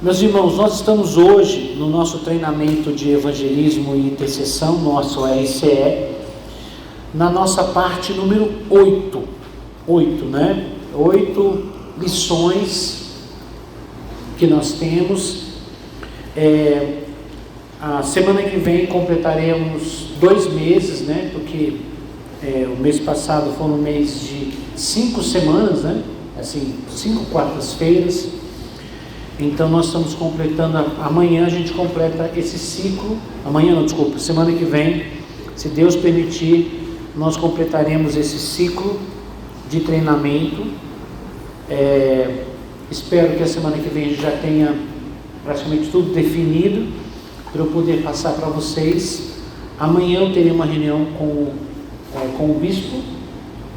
Meus irmãos, nós estamos hoje no nosso treinamento de evangelismo e intercessão, nosso RCE, na nossa parte número 8, 8 lições que nós temos. A semana que vem completaremos 2 meses, porque o mês passado foi um mês de 5 semanas, assim, 5 quartas-feiras. Então nós estamos completando, amanhã a gente completa esse ciclo, semana que vem, se Deus permitir, nós completaremos esse ciclo de treinamento. Espero que a semana que vem a gente já tenha praticamente tudo definido, para eu poder passar para vocês. Amanhã eu terei uma reunião com o bispo,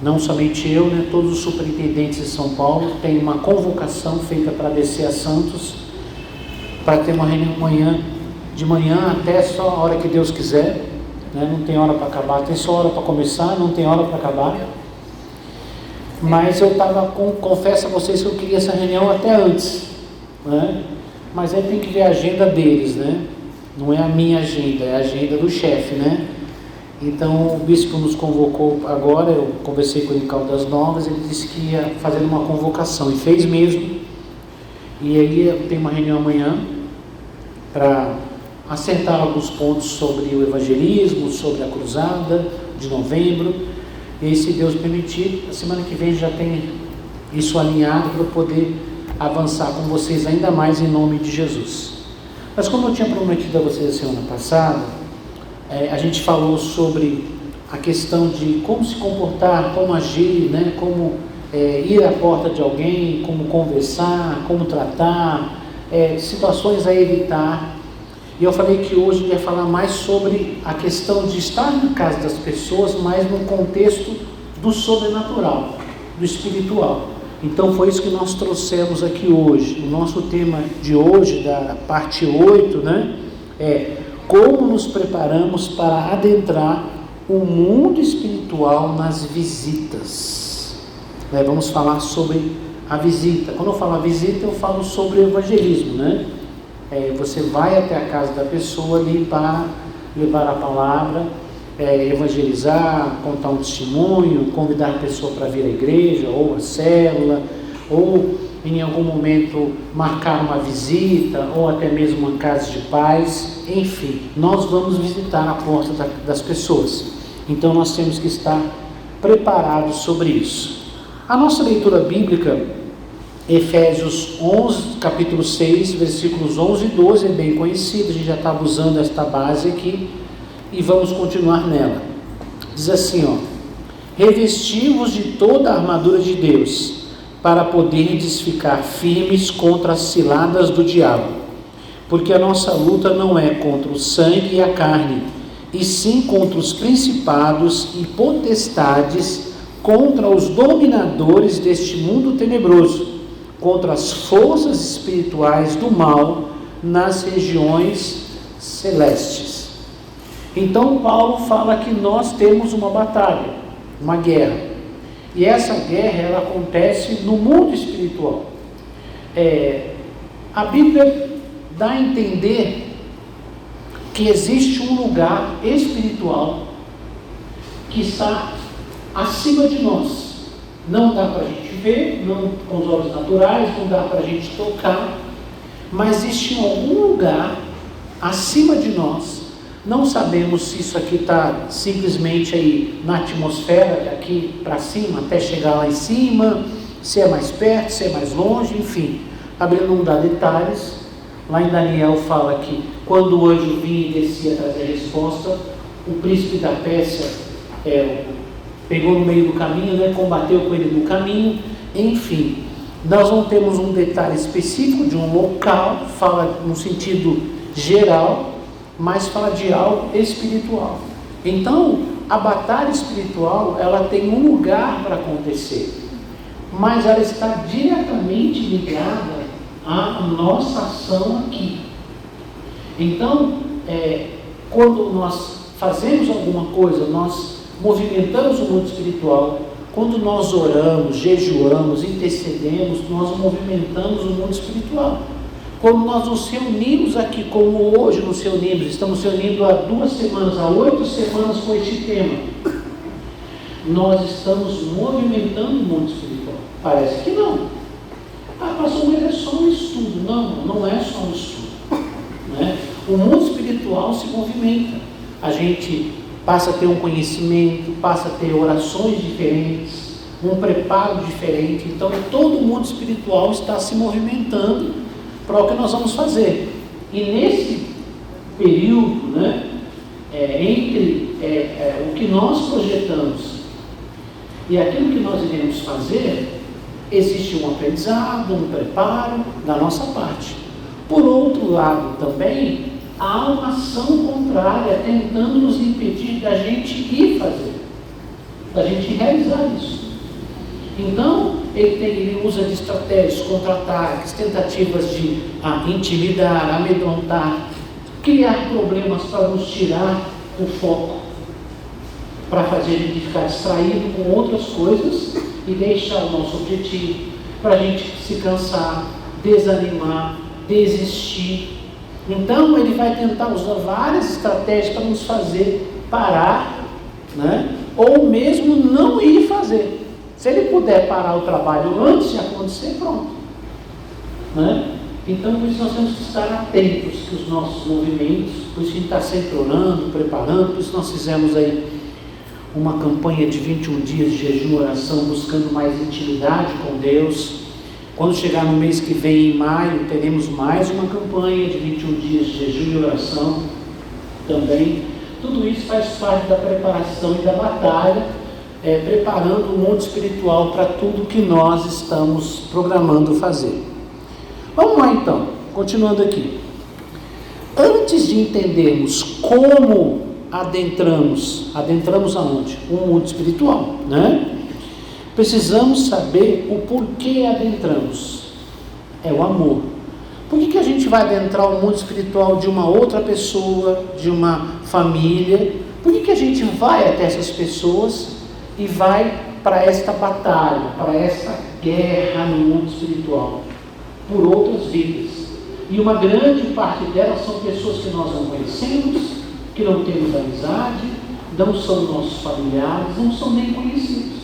não somente eu, todos os superintendentes de São Paulo. Tem uma convocação feita para descer a Santos, para ter uma reunião de manhã até só a hora que Deus quiser, não tem hora para acabar, tem só hora para começar, não tem hora para acabar. Mas eu confesso a vocês que eu queria essa reunião até antes, mas aí tem que ver a agenda deles, não é a minha agenda, é a agenda do chefe, Então o bispo nos convocou agora, eu conversei com ele em Caldas Novas, ele disse que ia fazer uma convocação, e fez mesmo. E aí eu tenho uma reunião amanhã para acertar alguns pontos sobre o evangelismo, sobre a cruzada de novembro. E se Deus permitir, a semana que vem já tem isso alinhado para eu poder avançar com vocês ainda mais em nome de Jesus. Mas como eu tinha prometido a vocês a semana passada, a gente falou sobre a questão de como se comportar, como agir, como ir à porta de alguém, como conversar, como tratar, situações a evitar. E eu falei que hoje eu ia falar mais sobre a questão de estar na casa das pessoas, mas no contexto do sobrenatural, do espiritual. Então foi isso que nós trouxemos aqui hoje. O nosso tema de hoje, da parte 8, é como nos preparamos para adentrar o mundo espiritual nas visitas. Vamos falar sobre a visita. Quando eu falo a visita, eu falo sobre o evangelismo, Você vai até a casa da pessoa ali para levar a palavra, evangelizar, contar um testemunho, convidar a pessoa para vir à igreja, ou à célula, ou em algum momento marcar uma visita, ou até mesmo uma casa de paz. Enfim, nós vamos visitar a porta das pessoas. Então nós temos que estar preparados sobre isso. A nossa leitura bíblica, Efésios 11, capítulo 6, versículos 11 e 12, é bem conhecida, a gente já estava usando esta base aqui, e vamos continuar nela. Diz assim, revesti-vos de toda a armadura de Deus, para poderdes ficar firmes contra as ciladas do diabo, porque a nossa luta não é contra o sangue e a carne, e sim contra os principados e potestades, contra os dominadores deste mundo tenebroso, contra as forças espirituais do mal nas regiões celestes. Então Paulo fala que nós temos uma batalha, uma guerra. E essa guerra, ela acontece no mundo espiritual. A Bíblia dá a entender que existe um lugar espiritual que está acima de nós. Não dá para a gente ver, não com os olhos naturais, não dá para a gente tocar, mas existe algum lugar acima de nós. Não sabemos se isso aqui está simplesmente aí na atmosfera, daqui para cima, até chegar lá em cima, se é mais perto, se é mais longe, enfim. A Bíblia não dá detalhes. Lá em Daniel fala que quando o anjo vinha e descia trazer a resposta, o príncipe da Pérsia pegou no meio do caminho, combateu com ele no caminho. Enfim, nós não temos um detalhe específico de um local, fala no sentido geral, mas fala de algo espiritual. Então, a batalha espiritual, ela tem um lugar para acontecer, mas ela está diretamente ligada à nossa ação aqui. Então, quando nós fazemos alguma coisa, nós movimentamos o mundo espiritual. Quando nós oramos, jejuamos, intercedemos, nós movimentamos o mundo espiritual. quando nós nos reunimos aqui, como hoje nos reunimos, estamos reunindo há 2 semanas, há 8 semanas com este tema, nós estamos movimentando o mundo espiritual. Parece que não. Pastor, mas é só um estudo. Não é só um estudo. Né? O mundo espiritual se movimenta. A gente passa a ter um conhecimento, passa a ter orações diferentes, um preparo diferente. Então, todo o mundo espiritual está se movimentando para o que nós vamos fazer. E nesse período, né, entre o que nós projetamos e aquilo que nós iremos fazer, existe um aprendizado, um preparo da nossa parte. Por outro lado também, há uma ação contrária tentando nos impedir da gente ir fazer, da gente realizar isso. Então, ele usa de estratégias, contra-ataques, tentativas de intimidar, amedrontar, criar problemas para nos tirar o foco, para fazer a gente ficar distraído com outras coisas e deixar o nosso objetivo, para a gente se cansar, desanimar, desistir. Então ele vai tentar usar várias estratégias para nos fazer parar, né? Ou mesmo não ir fazer. Se ele puder parar o trabalho antes de acontecer, pronto, né? Então por isso nós temos que estar atentos que os nossos movimentos, por isso a gente está sempre orando, preparando, por isso nós fizemos aí uma campanha de 21 dias de jejum e oração, buscando mais intimidade com Deus. Quando chegar no mês que vem, em maio, teremos mais uma campanha de 21 dias de jejum e oração também. Tudo isso faz parte da preparação e da batalha, preparando o mundo espiritual para tudo que nós estamos programando fazer. Vamos lá então, continuando aqui. Antes de entendermos como adentramos aonde? O mundo espiritual, né? Precisamos saber o porquê adentramos. É o amor. Por que a gente vai adentrar o mundo espiritual de uma outra pessoa, de uma família? Por que a gente vai até essas pessoas e vai para esta batalha, para esta guerra no mundo espiritual? Por outras vidas. E uma grande parte delas são pessoas que nós não conhecemos, que não temos amizade, não são nossos familiares, não são nem conhecidos.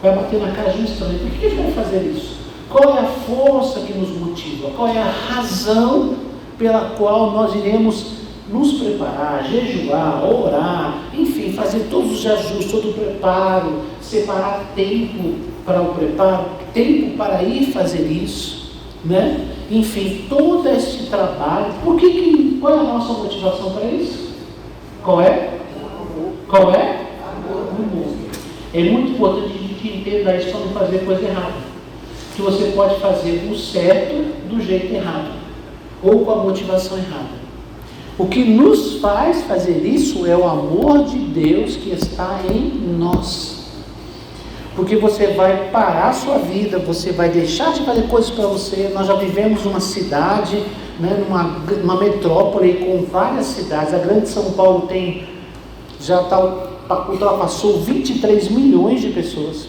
Vai bater na cara de um estranho. Por que a gente vai fazer isso? Qual é a força que nos motiva? Qual é a razão pela qual nós iremos nos preparar, jejuar, orar, enfim, fazer todos os ajustes, todo o preparo, separar tempo para o preparo, tempo para ir fazer isso, né? Enfim, todo esse trabalho. Qual é a nossa motivação para isso? Qual é? Amor. É muito importante a gente entender isso para não fazer coisa errada. Que você pode fazer o certo do jeito errado, ou com a motivação errada. O que nos faz fazer isso é o amor de Deus que está em nós. Porque você vai parar a sua vida, você vai deixar de fazer coisas para você. Nós já vivemos numa cidade, né, numa metrópole com várias cidades. A grande São Paulo ultrapassou 23 milhões de pessoas.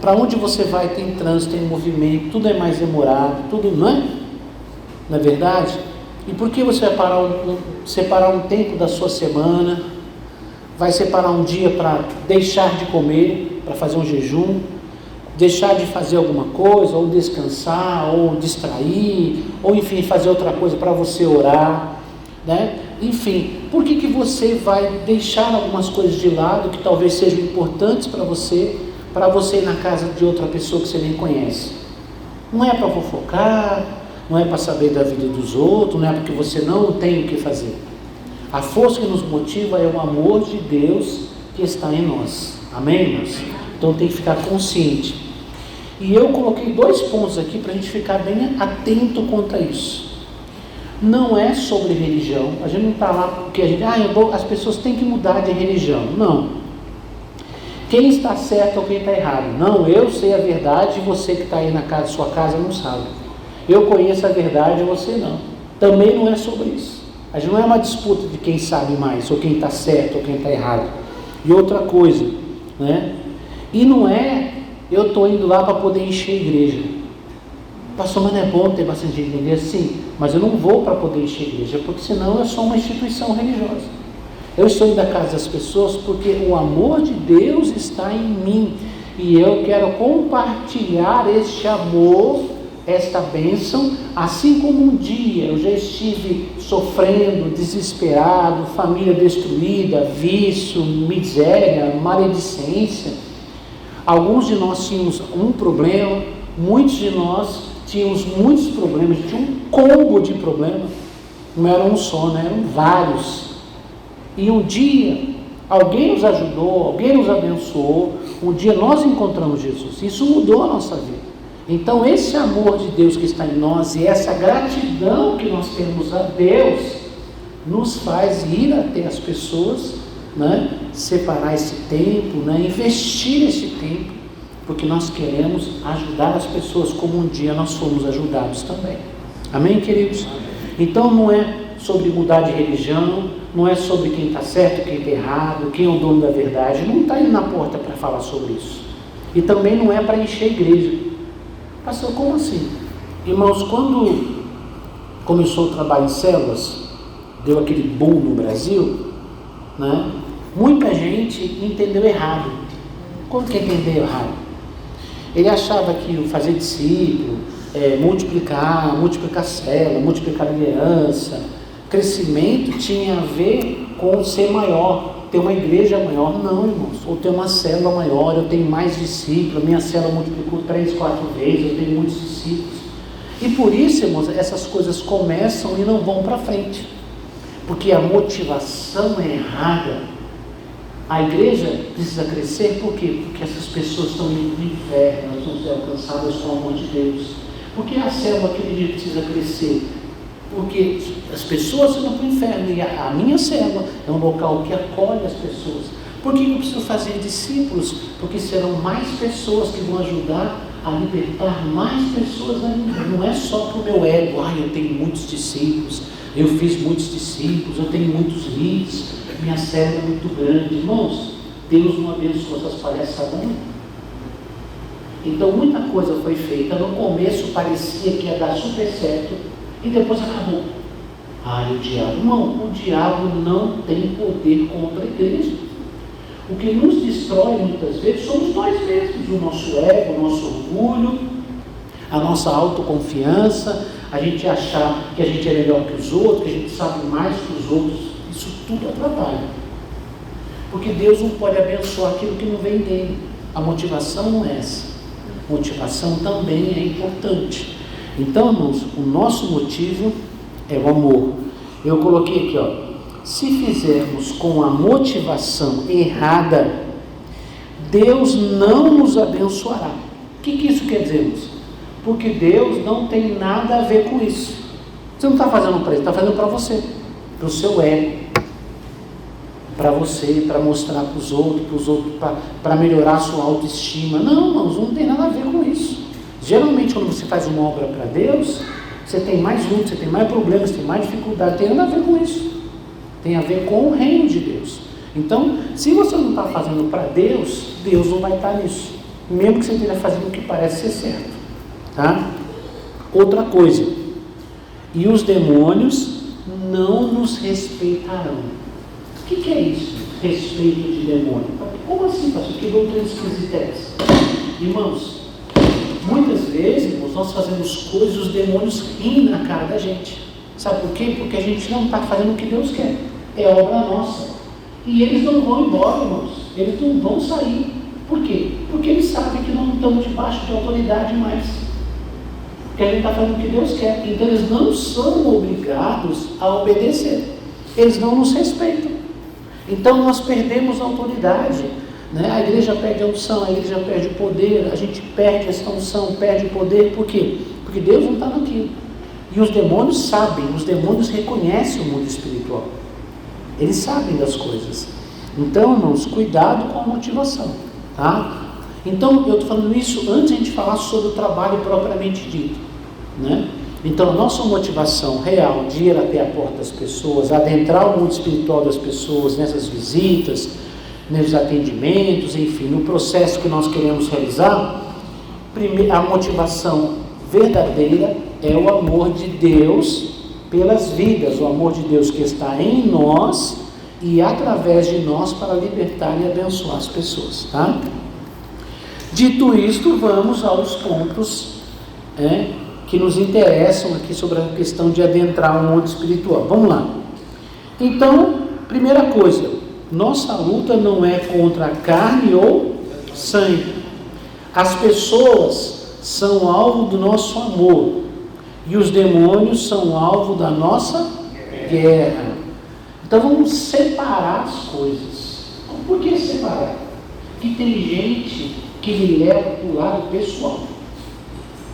Para onde você vai tem trânsito, tem movimento, tudo é mais demorado, tudo, não é? Não é verdade? E por que você vai separar um tempo da sua semana, vai separar um dia para deixar de comer, para fazer um jejum, deixar de fazer alguma coisa, ou descansar, ou distrair, ou enfim, fazer outra coisa para você orar, né? Enfim, por que você vai deixar algumas coisas de lado que talvez sejam importantes para você ir na casa de outra pessoa que você nem conhece? Não é para fofocar, não é para saber da vida dos outros, não é porque você não tem o que fazer. A força que nos motiva é o amor de Deus que está em nós. Amém, irmãos? Então tem que ficar consciente. E eu coloquei 2 pontos aqui para a gente ficar bem atento quanto a isso. Não é sobre religião. A gente não está lá porque as pessoas têm que mudar de religião. Não. Quem está certo ou quem está errado? Não, eu sei a verdade e você que está aí na sua casa não sabe. Eu conheço a verdade e você não. Também não é sobre isso. A gente não é uma disputa de quem sabe mais, ou quem está certo, ou quem está errado. E outra coisa, né? E não é, eu estou indo lá para poder encher a igreja. Pastor, mas não é bom ter bastante gente na igreja? Sim, mas eu não vou para poder encher a igreja, porque senão eu sou uma instituição religiosa. Eu estou indo à casa das pessoas porque o amor de Deus está em mim, e eu quero compartilhar este amor, esta bênção, assim como um dia eu já estive sofrendo, desesperado, família destruída, vício, miséria, maledicência. Alguns de nós tínhamos um problema, muitos de nós tínhamos muitos problemas, tinha um combo de problemas, não era um só, né? Eram vários. E um dia, alguém nos ajudou, alguém nos abençoou, um dia nós encontramos Jesus, isso mudou a nossa vida. Então esse amor de Deus que está em nós e essa gratidão que nós temos a Deus, nos faz ir até as pessoas, né? Separar esse tempo, né? Investir esse tempo, porque nós queremos ajudar as pessoas como um dia nós fomos ajudados também. Amém, queridos? Então não é sobre mudar de religião, não é sobre quem está certo, quem está errado, quem é o dono da verdade, não está indo na porta para falar sobre isso. E também não é para encher a igreja. Pastor, como assim? Irmãos, quando começou o trabalho em células, deu aquele boom no Brasil, né? Muita gente entendeu errado. Como que entendeu errado? Ele achava que fazer discípulo, multiplicar célula, multiplicar liderança, crescimento tinha a ver com ser maior, ter uma igreja maior. Não, irmãos, ou ter uma célula maior, eu tenho mais discípulos, minha célula multiplicou 3, 4 vezes, eu tenho muitos discípulos. E por isso, irmãos, essas coisas começam e não vão para frente, porque a motivação é errada. A igreja precisa crescer, por quê? Porque essas pessoas estão indo para o inferno, elas vão ser alcançadas com o amor de Deus. Por que a célula aquele dia precisa crescer? Porque as pessoas vão para o inferno, e a minha célula é um local que acolhe as pessoas. Por que eu preciso fazer discípulos? Porque serão mais pessoas que vão ajudar a libertar mais pessoas ainda. Não é só para o meu ego, eu tenho muitos discípulos, eu fiz muitos discípulos, eu tenho muitos leads, minha célula é muito grande. Irmãos, Deus não abençoou essas palhaçadas não. Então muita coisa foi feita, no começo parecia que ia dar super certo, e depois acabou. O diabo, não, o diabo não tem poder contra a igreja. O que nos destrói muitas vezes somos nós mesmos, o nosso ego, o nosso orgulho, a nossa autoconfiança, a gente achar que a gente é melhor que os outros, que a gente sabe mais que os outros. Isso tudo atrapalha, porque Deus não pode abençoar aquilo que não vem dele. A motivação não é essa. Motivação também é importante. Então, irmãos, o nosso motivo é o amor. Eu coloquei aqui, se fizermos com a motivação errada, Deus não nos abençoará. O que isso quer dizer, irmãos? Porque Deus não tem nada a ver com isso. Você não está fazendo para ele, está fazendo para você, para o seu ego, para você, para mostrar para os outros, para melhorar a sua autoestima. Não, irmãos, não tem nada a ver com isso. Geralmente, quando você faz uma obra para Deus, você tem mais luta, você tem mais problemas, tem mais dificuldade. Tem nada a ver com isso. Tem a ver com o reino de Deus. Então, se você não está fazendo para Deus, Deus não vai estar nisso, mesmo que você esteja fazendo o que parece ser certo, tá? Outra coisa, e os demônios não nos respeitarão. O que é isso? Respeito de demônio. Como assim, pastor? Que doutrina esquisita é essa? Irmãos, muitas vezes, irmãos, nós fazemos coisas e os demônios riem na cara da gente. Sabe por quê? Porque a gente não está fazendo o que Deus quer. É obra nossa. E eles não vão embora, irmãos. Eles não vão sair. Por quê? Porque eles sabem que não estamos debaixo de autoridade mais. Porque a gente está fazendo o que Deus quer. Então eles não são obrigados a obedecer. Eles não nos respeitam. Então nós perdemos a autoridade. Né? A igreja perde a unção, a igreja perde o poder, a gente perde essa unção, perde o poder. Por quê? Porque Deus não está naquilo. E os demônios sabem, os demônios reconhecem o mundo espiritual. Eles sabem das coisas. Então, irmãos, cuidado com a motivação, tá? Então, eu estou falando isso antes de a gente falar sobre o trabalho propriamente dito, né? Então, a nossa motivação real de ir até a porta das pessoas, adentrar o mundo espiritual das pessoas, nessas visitas, nos atendimentos, enfim, no processo que nós queremos realizar, a motivação verdadeira é o amor de Deus pelas vidas, o amor de Deus que está em nós e através de nós para libertar e abençoar as pessoas, tá? Dito isto, vamos aos pontos que nos interessam aqui sobre a questão de adentrar o mundo espiritual. Vamos lá. Então, primeira coisa, nossa luta não é contra a carne ou sangue. As pessoas são alvo do nosso amor e os demônios são alvo da nossa guerra. Então vamos separar as coisas. Por que separar? Porque tem gente que me leva para o lado pessoal.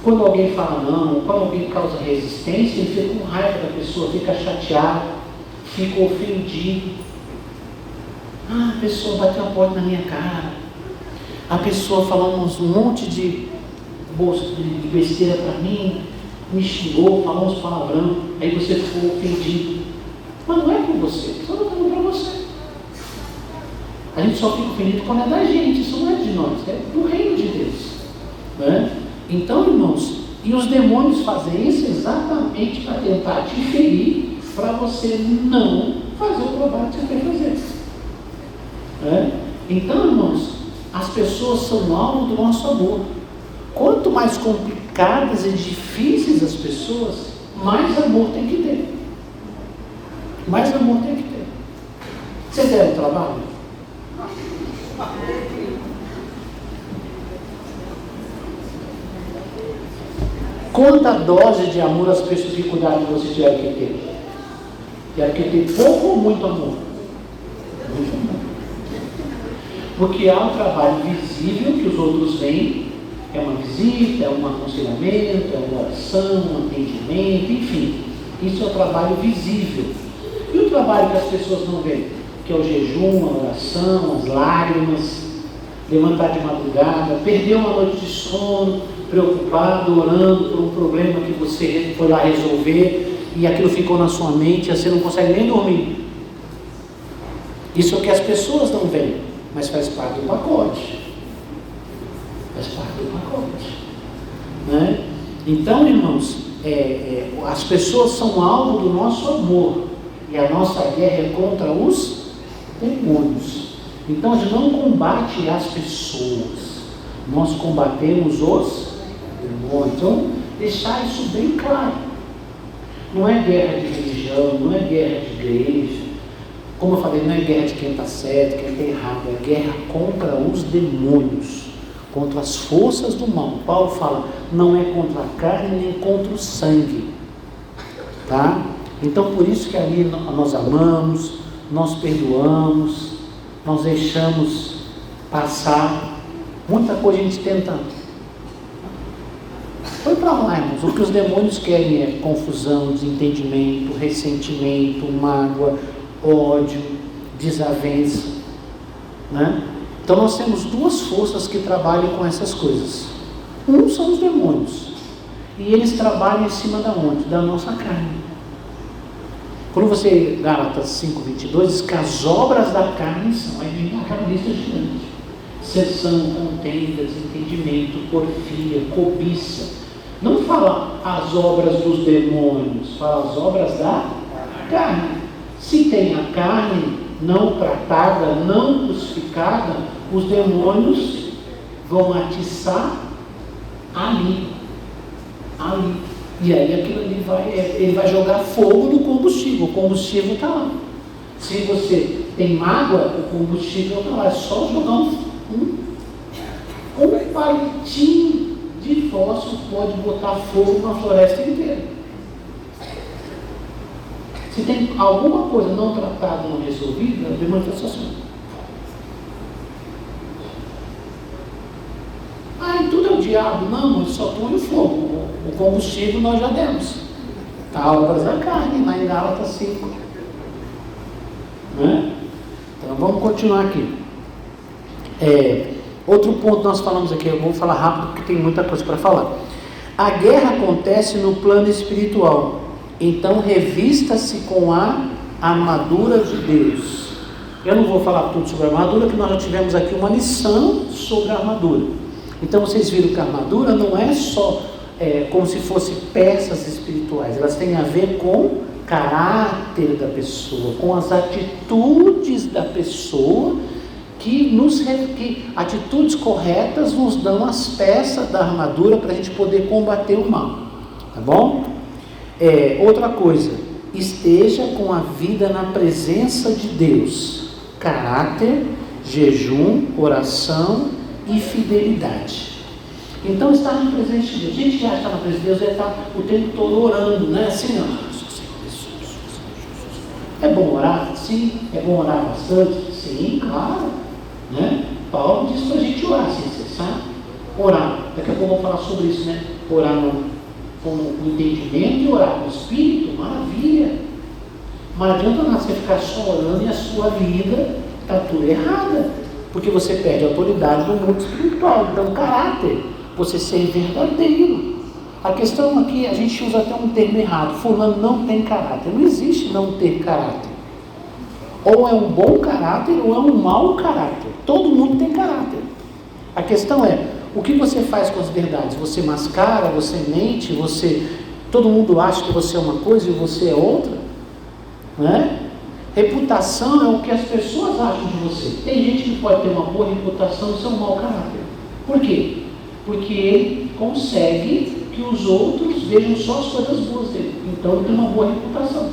Quando alguém fala não, quando alguém causa resistência, ele fica com raiva da pessoa, fica chateado, fica ofendido. A pessoa bateu a porta na minha cara. A pessoa falou um monte de besteira para mim, me xingou, falou uns palavrão, aí você ficou ofendido. Mas não é por você, só não está para você. A gente só fica ofendido quando é da gente, isso não é de nós, é do reino de Deus. Né? Então, irmãos, e os demônios fazem isso exatamente para tentar te ferir, para você não fazer o trabalho que você quer fazer. Então, irmãos, as pessoas são alvo do nosso amor. Quanto mais complicadas e difíceis as pessoas, mais amor tem que ter. Mais amor tem que ter. Você quer um trabalho? Quanta dose de amor as pessoas de dificuldade você tiver que ter? Tiver que ter pouco ou muito amor? Muito amor. Porque há um trabalho visível que os outros veem, é uma visita, é um aconselhamento, é uma oração, um atendimento, enfim. Isso é o trabalho visível. E o trabalho que as pessoas não veem? Que é o jejum, a oração, as lágrimas, levantar de madrugada, perder uma noite de sono, preocupado, orando por um problema que você foi lá resolver e aquilo ficou na sua mente e você não consegue nem dormir. Isso é o que as pessoas não veem, mas faz parte do pacote. Faz parte do pacote. Né? Então, irmãos, as pessoas são alvo do nosso amor e a nossa guerra é contra os demônios. Então, a gente não combate as pessoas, nós combatemos os demônios. Então, deixar isso bem claro. Não é guerra de religião, não é guerra de igreja. Como eu falei, não é guerra de quem está certo, quem está errado. É guerra contra os demônios, contra as forças do mal. Paulo fala, não é contra a carne nem contra o sangue. Tá? Então, por isso que ali nós amamos, nós perdoamos, nós deixamos passar. Muita coisa a gente tenta. Foi para lá, irmãos. O que os demônios querem é confusão, desentendimento, ressentimento, mágoa, ódio, desavença. Né? Então nós temos duas forças que trabalham com essas coisas. Um são os demônios. E eles trabalham em cima da onde? Da nossa carne. Quando você, Gálatas 5:22, diz que as obras da carne são, aí vem aquela lista gigante: seção, contenda, desentendimento, porfia, cobiça. Não fala as obras dos demônios, fala as obras da carne. Se tem a carne não tratada, não crucificada, os demônios vão atiçar ali. E aí aquilo ali ele vai jogar fogo no combustível. O combustível está lá. Se você tem mágoa, o combustível está lá. É só jogar um palitinho de fósforo pode botar fogo na floresta inteira. Se tem alguma coisa não tratada, não resolvida, o demônio está assim. Tudo é o diabo. Não, ele só põe o fogo. O combustível nós já demos. Está obras da carne, lá em Gálatas 5. Né? Então vamos continuar aqui. Outro ponto nós falamos aqui, eu vou falar rápido porque tem muita coisa para falar. A guerra acontece no plano espiritual. Então revista-se com a armadura de Deus. Eu não vou falar tudo sobre a armadura, porque nós já tivemos aqui uma lição sobre a armadura. Então vocês viram que a armadura não é só como se fossem peças espirituais. Elas têm a ver com o caráter da pessoa, com as atitudes da pessoa, que atitudes corretas nos dão as peças da armadura para a gente poder combater o mal. Tá bom? Outra coisa, esteja com a vida na presença de Deus. Caráter, jejum, oração e fidelidade. Então, estar na presença de Deus. A gente já está na presença de Deus, vai estar o tempo todo orando, né? Assim, ó. É bom orar? Sim. É bom orar bastante? Sim, claro. Né? Paulo diz para a gente orar, assim, você sabe? Orar. Daqui a pouco eu vou falar sobre isso, né? Orar com o entendimento e orar com o Espírito, maravilha. Mas não adianta nada você ficar só orando e a sua vida está tudo errada. Porque você perde a autoridade no mundo espiritual, então caráter. Você ser verdadeiro. A questão aqui, a gente usa até um termo errado. Fulano não tem caráter. Não existe não ter caráter. Ou é um bom caráter ou é um mau caráter. Todo mundo tem caráter. A questão é, o que você faz com as verdades? Você mascara, você mente, todo mundo acha que você é uma coisa e você é outra? Né? Reputação é o que as pessoas acham de você. Tem gente que pode ter uma boa reputação e ser um mau caráter. Por quê? Porque ele consegue que os outros vejam só as coisas boas dele. Então ele tem uma boa reputação.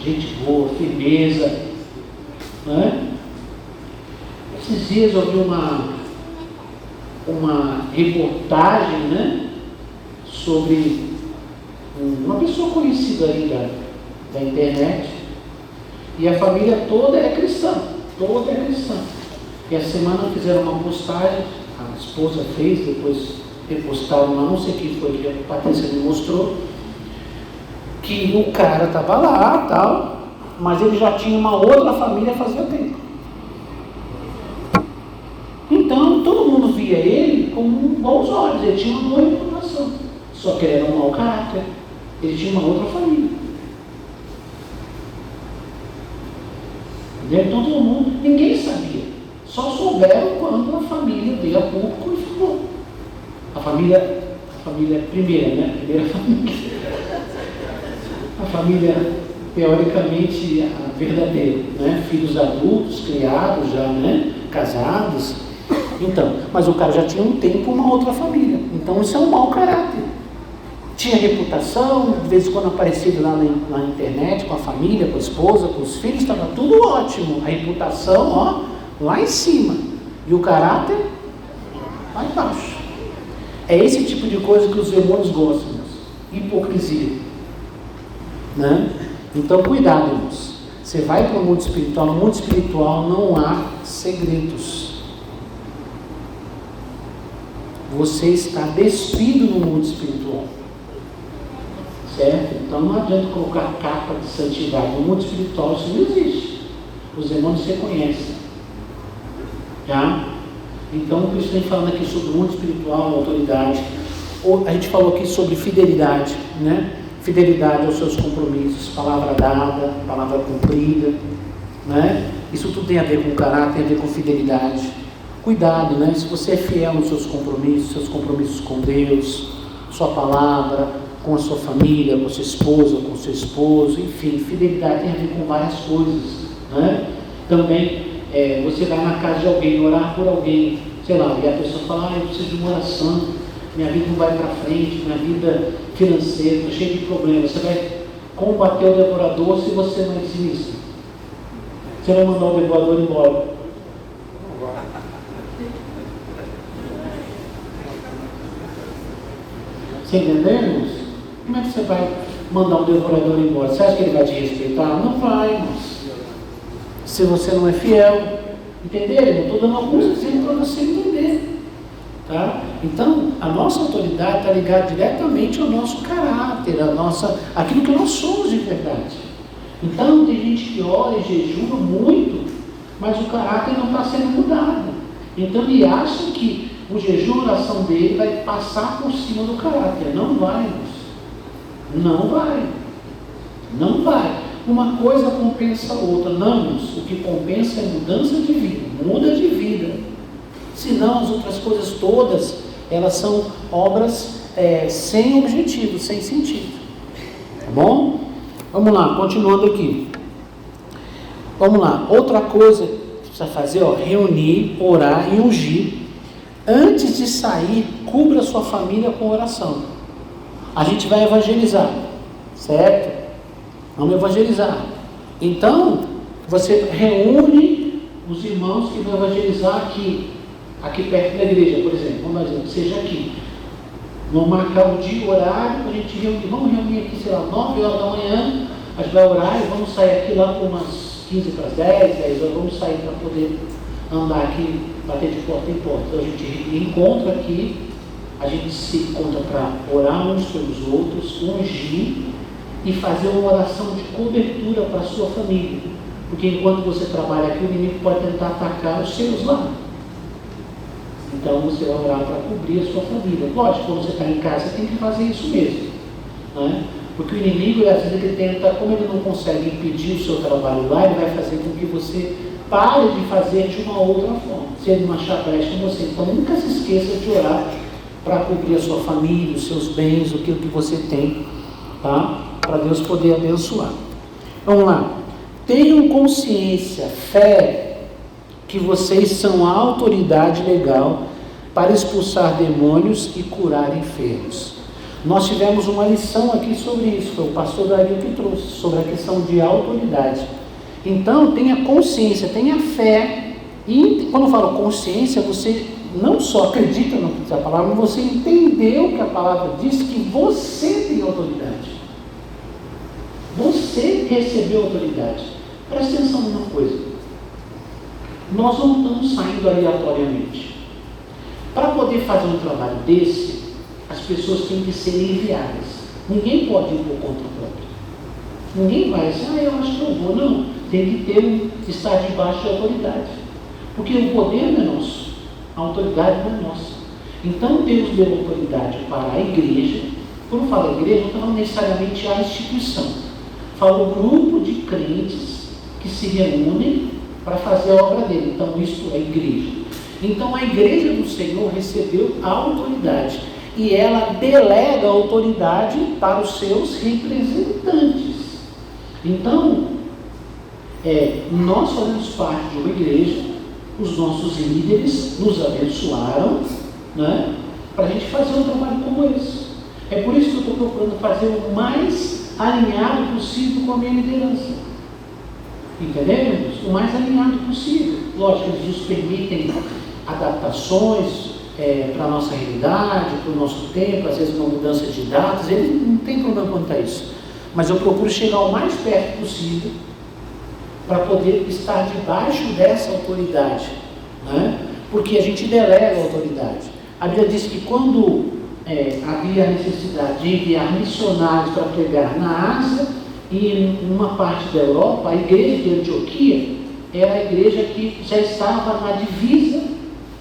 Gente boa, firmeza. Né? Esses dias eu vi uma reportagem, né, sobre uma pessoa conhecida aí da internet, e a família toda é cristã. E a semana fizeram uma postagem, a esposa fez, depois repostaram lá, não sei quem foi que a Patrícia me mostrou, que o cara estava lá, tal, mas ele já tinha uma outra família fazia tempo. Então, todo mundo via ele com bons olhos, ele tinha uma boa reputação, só que ele era um mau caráter, ele tinha uma outra família. Então todo mundo, ninguém sabia, só souberam quando a família veio a público e falou. A família primeira, né? Primeira família. A família, teoricamente, a verdadeira, né? Filhos adultos, criados já, né? Casados. Então, mas o cara já tinha um tempo uma outra família. Então isso é um mau caráter. Tinha reputação, de vez em quando aparecia lá na internet, com a família, com a esposa, com os filhos, estava tudo ótimo. A reputação, ó, lá em cima. E o caráter, lá embaixo. É esse tipo de coisa que os demônios gostam, hipocrisia. Né? Então, cuidado, irmãos. Você vai para o mundo espiritual, no mundo espiritual não há segredos. Você está despido no mundo espiritual. Certo? Então não adianta colocar capa de santidade. No mundo espiritual isso não existe. Os demônios se conhecem. Tá? Então o Cristo vem falando aqui sobre o mundo espiritual, autoridade. A gente falou aqui sobre fidelidade, né? Fidelidade aos seus compromissos, palavra dada, palavra cumprida, né? Isso tudo tem a ver com caráter, tem a ver com fidelidade. Cuidado, né? Se você é fiel nos seus compromissos com Deus, sua palavra, com a sua família, com a sua esposa, com o seu esposo, enfim, fidelidade tem a ver com várias coisas, né? Também, você vai na casa de alguém, orar por alguém, sei lá, e a pessoa fala, eu preciso de uma oração, minha vida não vai para frente, minha vida financeira está cheia de problemas. Você vai combater o devorador se você não é dizimista. Você vai mandar o devorador embora. Você entendeu? Como é que você vai mandar o devorador embora? Você acha que ele vai te respeitar? Não vai, irmãos. Se você não é fiel. Entenderam? Eu estou dando alguns exemplos para você entender. Tá? Então, a nossa autoridade está ligada diretamente ao nosso caráter, aquilo que nós somos de verdade. Então, tem gente que ora e jejua muito, mas o caráter não está sendo mudado. Então, ele acha que o jejum e a oração dele vai passar por cima do caráter. Não vai, irmãos. Não vai. Não vai. Uma coisa compensa a outra. Não, irmãos. O que compensa é mudança de vida. Muda de vida. Senão as outras coisas todas, elas são obras sem objetivo, sem sentido. Tá bom? Vamos lá, continuando aqui. Vamos lá, outra coisa que precisa fazer, reunir, orar e ungir. Antes de sair, cubra sua família com oração. A gente vai evangelizar, certo? Vamos evangelizar. Então, você reúne os irmãos que vão evangelizar aqui perto da igreja, por exemplo. Vamos dizer, seja aqui. Vamos marcar um dia, horário, a gente reunir. Vamos reunir aqui, sei lá, 9 horas da manhã. A gente vai orar e vamos sair aqui lá por umas 15 para as 10 horas. Vamos sair para poder andar aqui, bater de porta em porta. Então a gente encontra aqui, a gente se encontra para orar uns pelos outros, ungir e fazer uma oração de cobertura para a sua família. Porque enquanto você trabalha aqui, o inimigo pode tentar atacar os seus lá. Então você vai orar para cobrir a sua família. Lógico, quando você está em casa, você tem que fazer isso mesmo. Né? Porque o inimigo, às vezes, ele tenta, como ele não consegue impedir o seu trabalho lá, ele vai fazer com que você pare de fazer de uma outra forma. Se ele não achar brecha em você. Então nunca se esqueça de orar para cobrir a sua família, os seus bens, aquilo que você tem, tá? Para Deus poder abençoar. Vamos lá. Tenham consciência, fé, que vocês são a autoridade legal para expulsar demônios e curar enfermos. Nós tivemos uma lição aqui sobre isso, foi o pastor Dario que trouxe, sobre a questão de autoridade. Então, tenha consciência, tenha fé, e quando eu falo consciência, você não só acredita no que diz a palavra, mas você entendeu que a palavra diz que você tem autoridade. Você recebeu autoridade. Presta atenção numa coisa. Nós não estamos saindo aleatoriamente. Para poder fazer um trabalho desse, as pessoas têm que ser enviadas. Ninguém pode ir por conta própria. Ninguém vai assim, eu acho que eu vou. Não, tem que estar debaixo de autoridade. Porque o poder não é nosso, a autoridade não é nossa. Então Deus deu autoridade para a igreja. Quando fala igreja, não está falando necessariamente a instituição. Fala o grupo de crentes que se reúnem para fazer a obra dele. Então isso é igreja. Então a igreja do Senhor recebeu a autoridade. E ela delega a autoridade para os seus representantes. Então, nós fazemos parte de uma igreja, os nossos líderes nos abençoaram, né, para a gente fazer um trabalho como esse. É por isso que eu estou procurando fazer o mais alinhado possível com a minha liderança. Entendemos? O mais alinhado possível. Lógico, eles nos permitem adaptações para a nossa realidade, para o nosso tempo, às vezes uma mudança de datas, ele não tem problema quanto a isso. Mas eu procuro chegar o mais perto possível para poder estar debaixo dessa autoridade, né? Porque a gente delega a autoridade. A Bíblia diz que quando havia a necessidade de enviar missionários para pregar na Ásia e em uma parte da Europa, a igreja de Antioquia era a igreja que já estava na divisa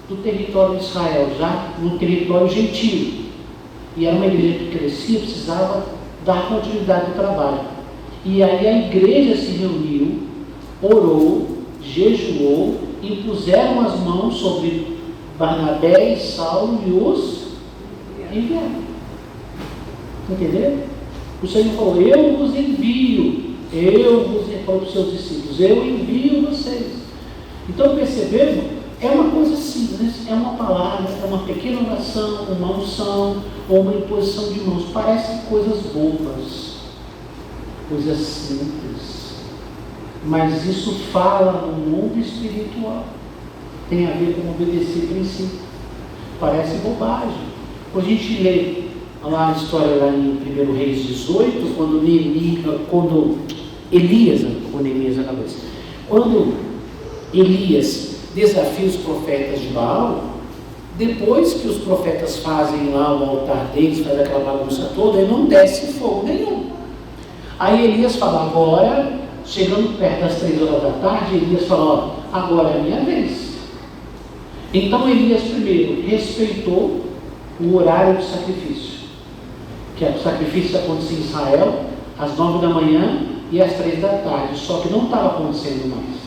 do território de Israel, já no território gentio. E era uma igreja que crescia, precisava dar continuidade ao trabalho. E aí a igreja se reuniu, orou, jejuou, e puseram as mãos sobre Barnabé e Saulo e os enviaram. Entendeu? O Senhor falou, eu vos envio, falou para os seus discípulos, eu envio vocês. Então perceberam? É uma coisa simples, é uma palavra, é uma pequena oração, uma unção ou uma imposição de mãos. Parecem coisas bobas, coisas simples, mas isso fala no mundo espiritual. Tem a ver com obedecer princípio. Parece bobagem. Quando a gente lê lá a história lá em 1 Reis 18, quando Elias, ou Neemias na cabeça, quando Elias desafia os profetas de Baal, depois que os profetas fazem lá o altar deles, faz aquela bagunça toda, ele não desce fogo nenhum. Aí Elias fala, agora, chegando perto das 3 horas da tarde, Elias fala, agora é a minha vez. Então Elias primeiro respeitou o horário do sacrifício, que o sacrifício acontecia em Israel às 9 da manhã e às 3 da tarde, só que não estava acontecendo mais.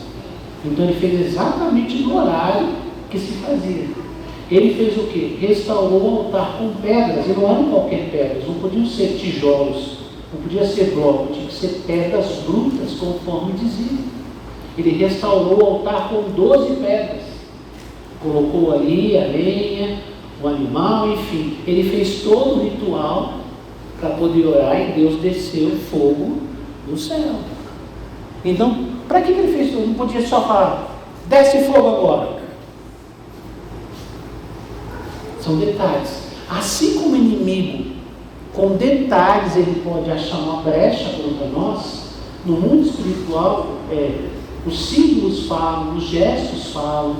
Então ele fez exatamente no horário que se fazia. Ele fez o quê? Restaurou o altar com pedras, e não eram qualquer pedras, não podiam ser tijolos, não podia ser bloco, tinha que ser pedras brutas, conforme dizia. Ele restaurou o altar com 12 pedras, colocou ali a lenha, o animal, enfim, ele fez todo o ritual para poder orar, e Deus desceu fogo do céu. Então, para que ele fez tudo? Não podia só falar, desce fogo agora. São detalhes. Assim como o inimigo, com detalhes, ele pode achar uma brecha contra nós, no mundo espiritual, os símbolos falam, os gestos falam,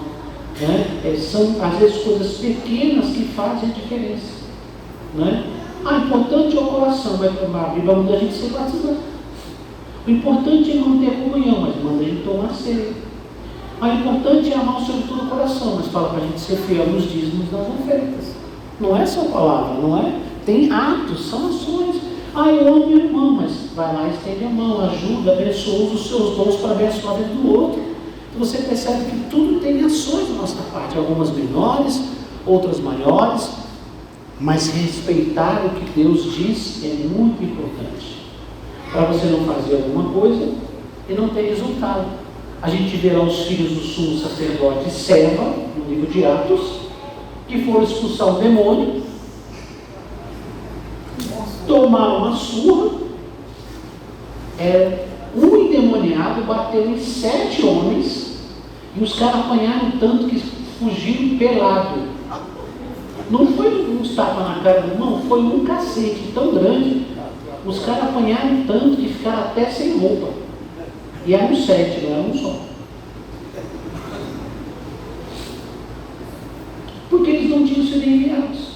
né? São às vezes coisas pequenas que fazem a diferença, né? Importante é o coração, vai tomar a Bíblia, manda a gente ser batizado. O importante é não ter comunhão, mas manda a gente tomar ceia. O importante é amar o Senhor de todo o coração, mas fala para a gente ser fiel nos dízimos e nas ofertas. Não é só palavra, não é? Tem atos, são ações. Eu amo meu irmão, mas vai lá e estende a mão, ajuda, abençoa, usa os seus dons para abençoar a vida do outro. Então você percebe que tudo tem ações da nossa parte, algumas menores, outras maiores, mas respeitar o que Deus diz é muito importante. Para você não fazer alguma coisa e não ter resultado. A gente verá os filhos do sumo sacerdote Seva, no livro de Atos, que foram expulsar um demônio, tomaram uma surra, um endemoniado bateu em 7 homens, e os caras apanharam tanto que fugiram pelado. Não foi uns tapas na cara, não, foi um cacete tão grande. Os caras apanharam tanto que ficaram até sem roupa. E eram 7, não era um só. Porque eles não tinham sido enviados.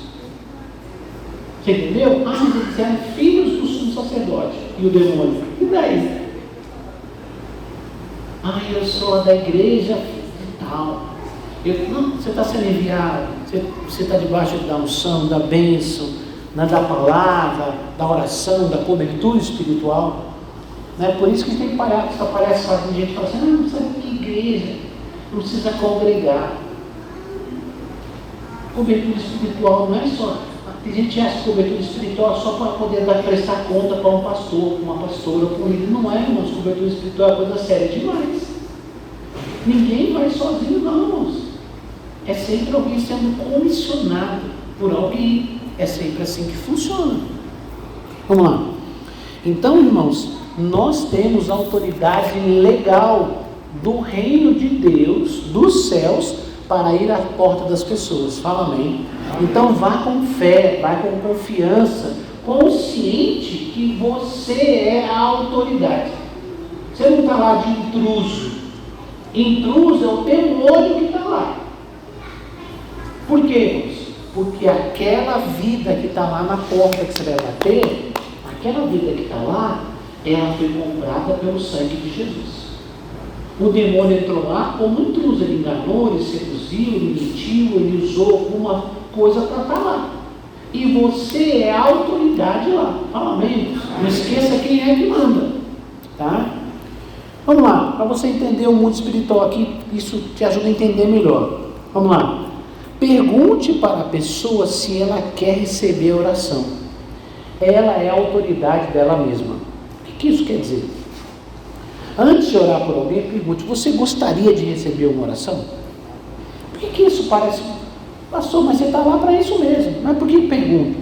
Você entendeu? Eles eram filhos do sumo sacerdote. E o demônio? E daí? Eu sou da igreja e tal. Não, você está sendo enviado. Você está debaixo da unção, da bênção, da palavra, da oração, da cobertura espiritual. Por isso que a gente tem que parar com essa palhaçada. A gente fala assim, não precisa de igreja, não precisa congregar. Cobertura espiritual não é só. Tem gente que acha cobertura espiritual só para poder prestar conta para um pastor, uma pastora, para um líder. Não é, irmãos. Cobertura espiritual é coisa séria demais. Ninguém vai sozinho, não, irmãos. É sempre alguém sendo comissionado por alguém. É sempre assim que funciona. Vamos lá. Então, irmãos, nós temos autoridade legal do reino de Deus, dos céus, para ir à porta das pessoas. Fala amém. Então vá com fé, vá com confiança, consciente que você é a autoridade. Você não está lá de intruso. Intruso é o demônio que está lá. Por quê, irmãos? Porque aquela vida que está lá na porta que você vai bater, aquela vida que está lá, ela foi comprada pelo sangue de Jesus. O demônio entrou lá como intruso, ele enganou, ele seduziu, ele mentiu, ele usou alguma coisa para estar lá. E você é a autoridade lá. Fala amém. Não esqueça quem é que manda. Tá? Vamos lá, para você entender o mundo espiritual aqui, isso te ajuda a entender melhor. Vamos lá. Pergunte para a pessoa se ela quer receber a oração. Ela é a autoridade dela mesma. O que isso quer dizer? Antes de orar por alguém, pergunte, você gostaria de receber uma oração? Por que isso parece... Pastor, mas você está lá para isso mesmo. Mas por que pergunta?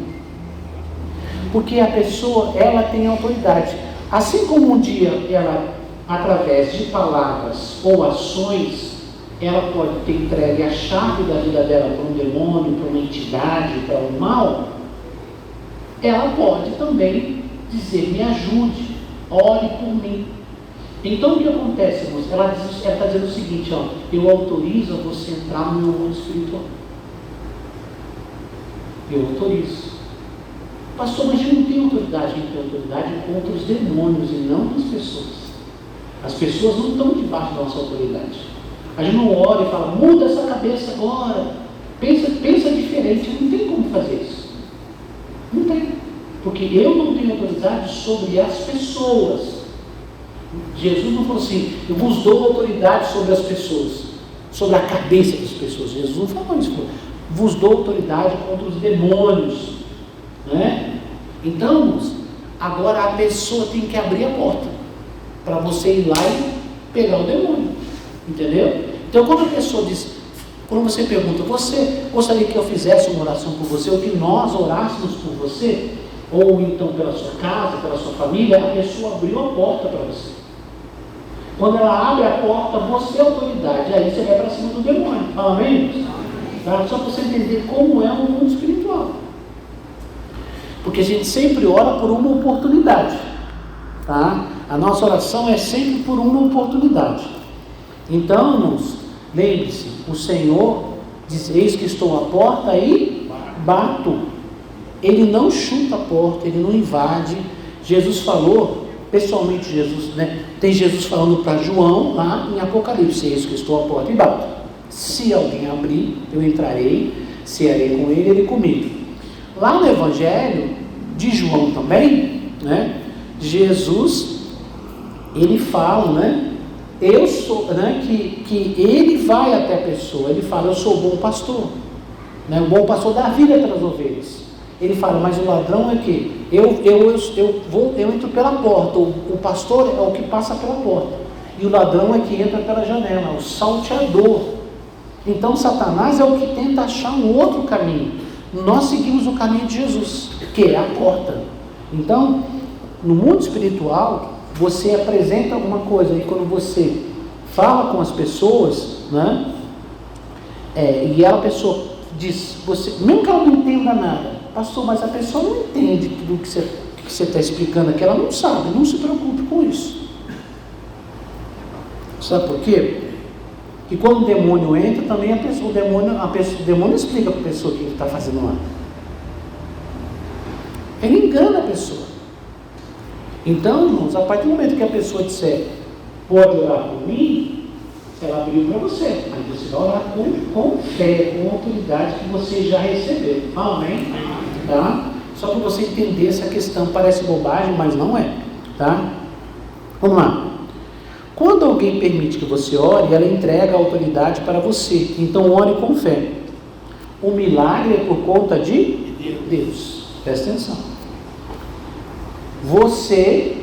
Porque a pessoa, ela tem autoridade. Assim como um dia, ela, através de palavras ou ações, ela pode ter entregue a chave da vida dela para um demônio, para uma entidade, para um mal, ela pode também dizer, me ajude, ore por mim. Então o que acontece, irmãos? Ela está dizendo o seguinte, eu autorizo a você entrar no meu mundo espiritual. Eu autorizo. Pastor, mas a gente não tem autoridade, a gente tem autoridade contra os demônios e não com as pessoas. As pessoas não estão debaixo da nossa autoridade. A gente não ora e fala, muda essa cabeça agora, pensa diferente, não tem como fazer isso. Não tem. Porque eu não tenho autoridade sobre as pessoas. Jesus não falou assim, eu vos dou autoridade sobre as pessoas, sobre a cabeça das pessoas. Jesus não falou isso. vos dou autoridade contra os demônios, né? Então, agora a pessoa tem que abrir a porta para você ir lá e pegar o demônio, entendeu? Então, quando a pessoa diz, quando você pergunta, você gostaria que eu fizesse uma oração por você, ou que nós orássemos por você, ou então pela sua casa, pela sua família, a pessoa abriu a porta para você. Quando ela abre a porta, você é autoridade, aí você vai para cima do demônio. Fala amém? Tá? Só para você entender como é o mundo espiritual. Porque a gente sempre ora por uma oportunidade, tá? A nossa oração é sempre por uma oportunidade. Então, irmãos, lembre-se, o Senhor diz, eis que estou à porta e bato. Ele não chuta a porta, ele não invade. Jesus falou, pessoalmente Jesus, né? Tem Jesus falando para João lá em Apocalipse, eis que estou à porta e bato. Se alguém abrir, eu entrarei, cearei com ele, ele comigo. Lá no Evangelho de João também, né? Jesus, ele fala, né? Eu sou, né? Que ele vai até a pessoa, ele fala, eu sou o bom pastor, né? O bom pastor dá vida pelas ovelhas. Ele fala, mas o ladrão é que eu entro pela porta, o pastor é o que passa pela porta, e o ladrão é que entra pela janela, o salteador. Então Satanás é o que tenta achar um outro caminho. Nós seguimos o caminho de Jesus, que é a porta. Então, no mundo espiritual, você apresenta alguma coisa, e quando você fala com as pessoas, né, e a pessoa diz, você, mesmo que ela não entenda nada, pastor, mas a pessoa não entende tudo que você está explicando aqui, ela não sabe, não se preocupe com isso. Sabe por quê? Que quando o demônio entra, também o demônio explica para a pessoa o que ele está fazendo lá. Ele engana a pessoa. Então, irmãos, a partir do momento que a pessoa disser, pode orar por mim, ela abriu para você. Aí você vai orar com fé, com autoridade que você já recebeu. Amém? Tá? Só para você entender essa questão, parece bobagem, mas não é. Tá? Vamos lá. Quando alguém permite que você ore, ela entrega a autoridade para você. Então ore com fé. O milagre é por conta de Deus. Presta atenção. Você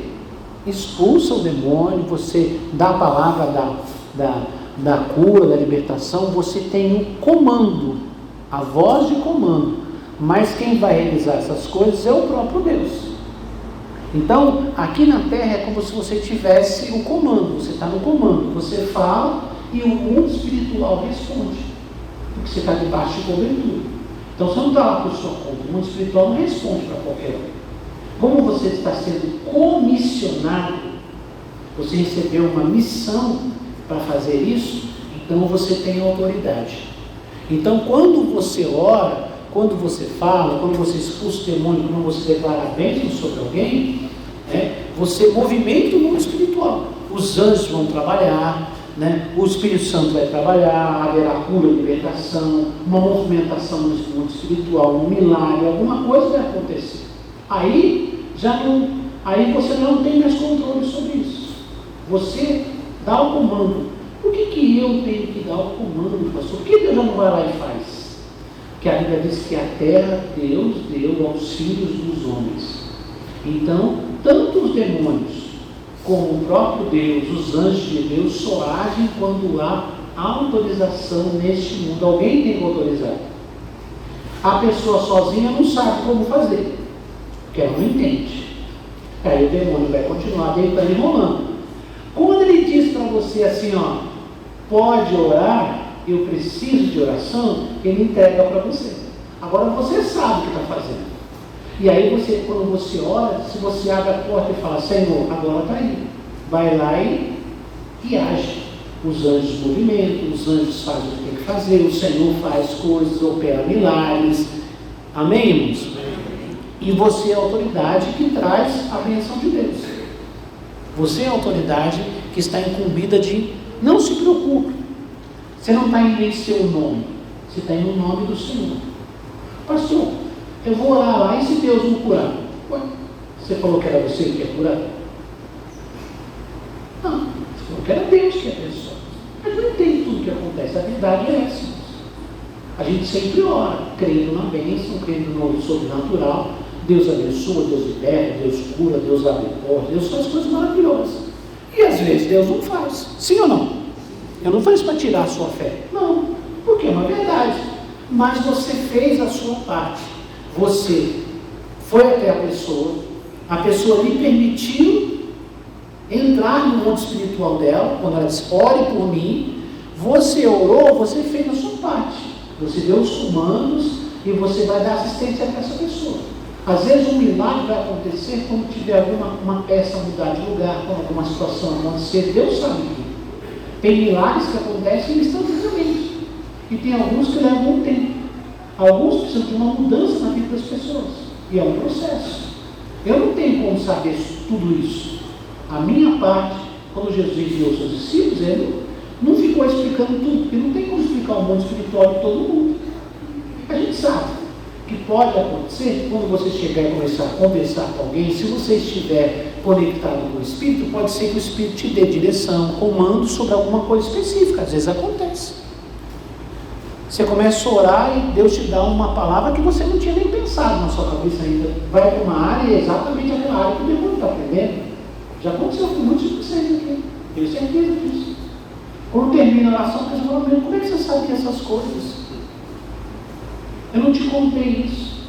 expulsa o demônio, você dá a palavra da cura, da libertação, você tem o comando, a voz de comando. Mas quem vai realizar essas coisas é o próprio Deus. Então, aqui na terra é como se você tivesse o comando, você está no comando, você fala e o mundo espiritual responde, porque você está debaixo de cobertura. Então você não está lá por sua conta, o mundo espiritual não responde para qualquer um. Como você está sendo comissionado, você recebeu uma missão para fazer isso, então você tem autoridade. Então quando você ora, quando você fala, quando você expulsa o demônio, quando você declara a bênção sobre alguém, você movimenta o mundo espiritual. Os anjos vão trabalhar, o Espírito Santo vai trabalhar, haverá cura, libertação, uma movimentação no mundo espiritual, um milagre, alguma coisa vai acontecer. Aí você não tem mais controle sobre isso. Você dá o comando. Por que eu tenho que dar o comando, pastor? Por que Deus já não vai lá e faz? Que a Bíblia diz que a terra Deus deu aos filhos dos homens. Então, tanto os demônios como o próprio Deus, os anjos de Deus, só agem quando há autorização neste mundo. Alguém tem que autorizar. A pessoa sozinha não sabe como fazer, porque ela não entende. Aí o demônio vai continuar deitando e rolando. Quando ele diz para você assim, pode orar, eu preciso de oração, ele entrega para você. Agora você sabe o que está fazendo. E aí quando você ora, se você abre a porta e fala, Senhor, agora está aí. Vai lá e age. Os anjos movimentam, os anjos fazem o que tem que fazer, o Senhor faz coisas, opera milagres. Amém, irmãos? E você é a autoridade que traz a bênção de Deus. Você é a autoridade que está incumbida de, não se preocupe. Você não está indo em seu nome, você está indo no nome do Senhor. Pastor, eu vou orar lá e se Deus não curar? Ué, você falou que era você que ia curar? Não, você falou que era Deus que ia abençoar. Mas não entende tudo o que acontece, a verdade é essa. A gente sempre ora, crendo na bênção, crendo no sobrenatural. Deus abençoa, Deus liberta, Deus cura, Deus abre portas, Deus faz coisas maravilhosas. E às vezes Deus não faz. Sim ou não? Eu não faço para tirar a sua fé. Não, porque é uma verdade. Mas você fez a sua parte. Você foi até a pessoa lhe permitiu entrar no mundo espiritual dela, quando ela disse, ore por mim, você orou, você fez a sua parte. Você deu os comandos e você vai dar assistência para essa pessoa. Às vezes um milagre vai acontecer quando tiver uma peça mudar de lugar, quando alguma situação acontecer, Deus sabe que tem milagres que acontecem instantaneamente. E tem alguns que levam um tempo. Alguns precisam de uma mudança na vida das pessoas. E é um processo. Eu não tenho como saber tudo isso. A minha parte, quando Jesus enviou seus discípulos, ele não ficou explicando tudo, porque não tem como explicar o mundo espiritual de todo mundo. A gente sabe que pode acontecer quando você chegar e começar a conversar com alguém, se você estiver conectado com o Espírito, pode ser que o Espírito te dê direção, comando sobre alguma coisa específica. Às vezes acontece. Você começa a orar e Deus te dá uma palavra que você não tinha nem pensado na sua cabeça ainda. Vai para uma área e é exatamente aquela área que o demônio está aprendendo. Já aconteceu com muitos de vocês aqui. Tenho certeza disso. Quando termina a oração, você fala, como é que você sabe que essas coisas? Eu não te contei isso.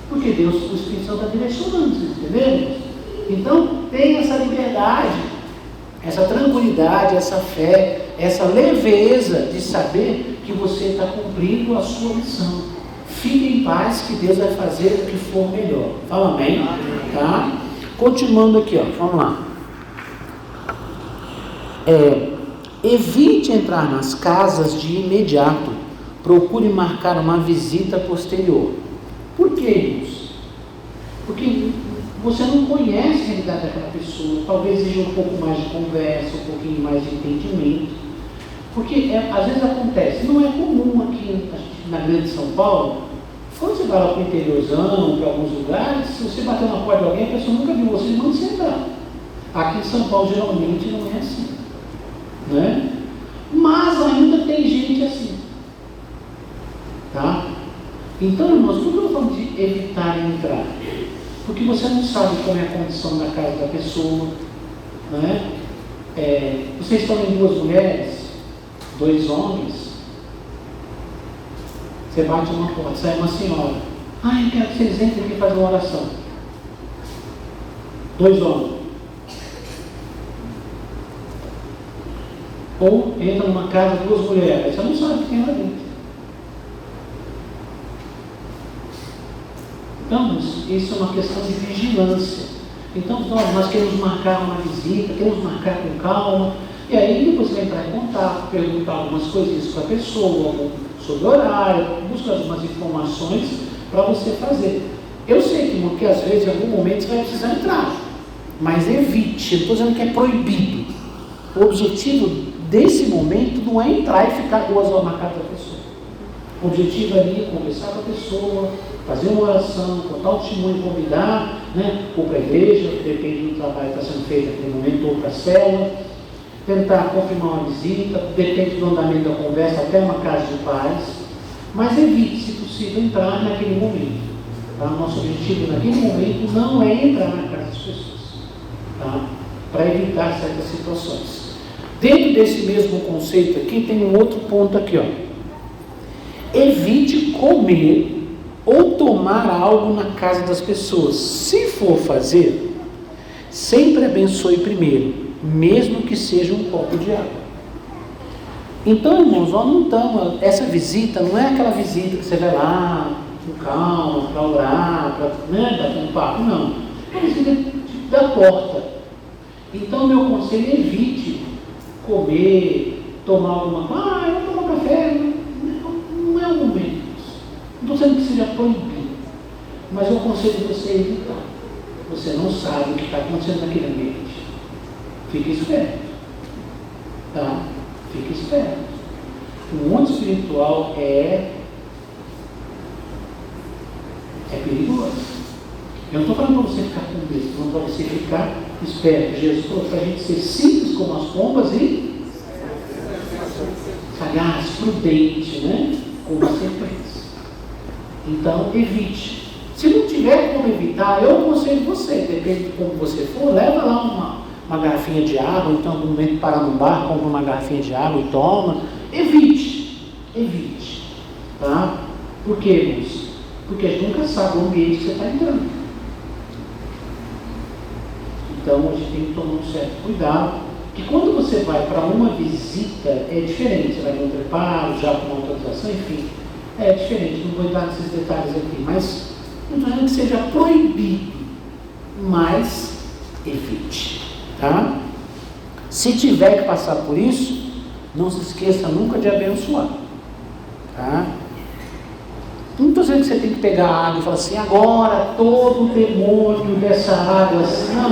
Porque Deus, o Espírito Santo está direcionando, vocês entenderam? Então, tem essa liberdade, essa tranquilidade, essa fé, essa leveza de saber que você está cumprindo a sua missão. Fique em paz que Deus vai fazer o que for melhor. Fala amém? Tá? Continuando aqui, ó, vamos lá. Evite entrar nas casas de imediato. Procure marcar uma visita posterior. Por quê, irmãos? Porque você não conhece a realidade daquela pessoa. Talvez exija um pouco mais de conversa, um pouquinho mais de entendimento. Porque às vezes acontece, não é comum aqui na grande São Paulo, quando você vai lá para o interiorzão, para alguns lugares, se você bater na porta de alguém, a pessoa nunca viu você e manda você entrar. Aqui em São Paulo geralmente não é assim. Né? Mas ainda tem gente assim. Tá? Então, irmãos, tudo eu falo de evitar entrar. Porque você não sabe como é a condição da casa da pessoa. Né? Vocês estão em 2 mulheres, 2 homens. Você bate uma porta, sai uma senhora. Eu quero que vocês entrem aqui e façam uma oração. 2 homens. Ou entra numa casa 2 mulheres. Você não sabe o que tem lá dentro. Então, isso é uma questão de vigilância. Então, nós queremos marcar uma visita, queremos marcar com calma. E aí, depois você vai entrar em contato, perguntar algumas coisinhas para a pessoa, sobre o horário, buscar algumas informações para você fazer. Eu sei que às vezes, em algum momento, você vai precisar entrar. Mas evite. Eu não estou dizendo que é proibido. O objetivo desse momento não é entrar e ficar 2 horas na casa da pessoa. O objetivo ali é conversar com a pessoa, fazer uma oração, contar o testemunho, convidar, né, ou para a igreja, depende do trabalho que está sendo feito naquele momento, ou para a célula, tentar confirmar uma visita, depende do andamento da conversa, até uma casa de paz, mas evite, se possível, entrar naquele momento. Tá? Nosso objetivo naquele momento não é entrar na casa das pessoas, tá? Para evitar certas situações. Dentro desse mesmo conceito aqui, tem um outro ponto aqui, ó. Evite comer ou tomar algo na casa das pessoas. Se for fazer, sempre abençoe primeiro, mesmo que seja um copo de água. Então, irmãos, nós não estamos, essa visita não é aquela visita que você vai lá com calma, para orar, para bater um papo, não. É uma visita da porta. Então, meu conselho é evite comer, tomar alguma coisa. Eu vou tomar café. Não é o momento. Não estou dizendo que seja proibido, mas eu aconselho você a evitar. Você não sabe o que está acontecendo naquele ambiente. Fique esperto. Tá? Fique esperto. O mundo espiritual é perigoso. Eu não estou falando para você ficar com medo, estou falando para você ficar esperto. Jesus falou para a gente ser simples como as pombas e sagaz, prudente, né? consequências. Então, evite. Se não tiver como evitar, eu aconselho você, depende de como você for, leva lá uma garrafinha de água, então, no momento para num bar, compra uma garrafinha de água e toma. Evite. Tá? Por quê, irmãos? Porque a gente nunca sabe o ambiente que você está entrando. Então, a gente tem que tomar um certo cuidado. Que quando você vai para uma visita, é diferente. Você vai com um preparo, já com uma autorização, enfim. É diferente, não vou entrar nesses detalhes aqui. Mas, não estou dizendo que seja proibido. Mas, evite. Tá? Se tiver que passar por isso, não se esqueça nunca de abençoar. Tá? Não estou dizendo que você tem que pegar a água e falar assim, agora todo o demônio dessa água, assim, não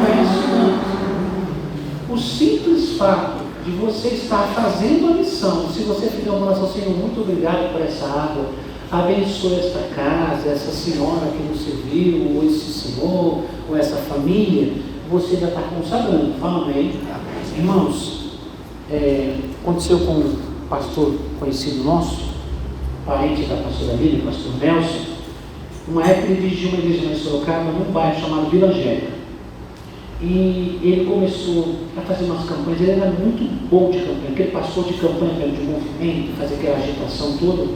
é isso não. O simples fato de você estar fazendo a missão, se você fizer uma oração, Senhor, muito obrigado por essa água, abençoe esta casa, essa senhora que nos serviu, ou esse senhor, ou essa família, você já está consagrando. Fala amém. Irmãos, aconteceu com um pastor conhecido nosso, parente da pastora Lília, pastor Nelson. Uma época ele dirigiu uma igreja em Sorocaba, num bairro chamado Vila Angélica. E ele começou a fazer umas campanhas. Ele era muito bom de campanha, aquele pastor de campanha, de movimento, fazer aquela agitação toda.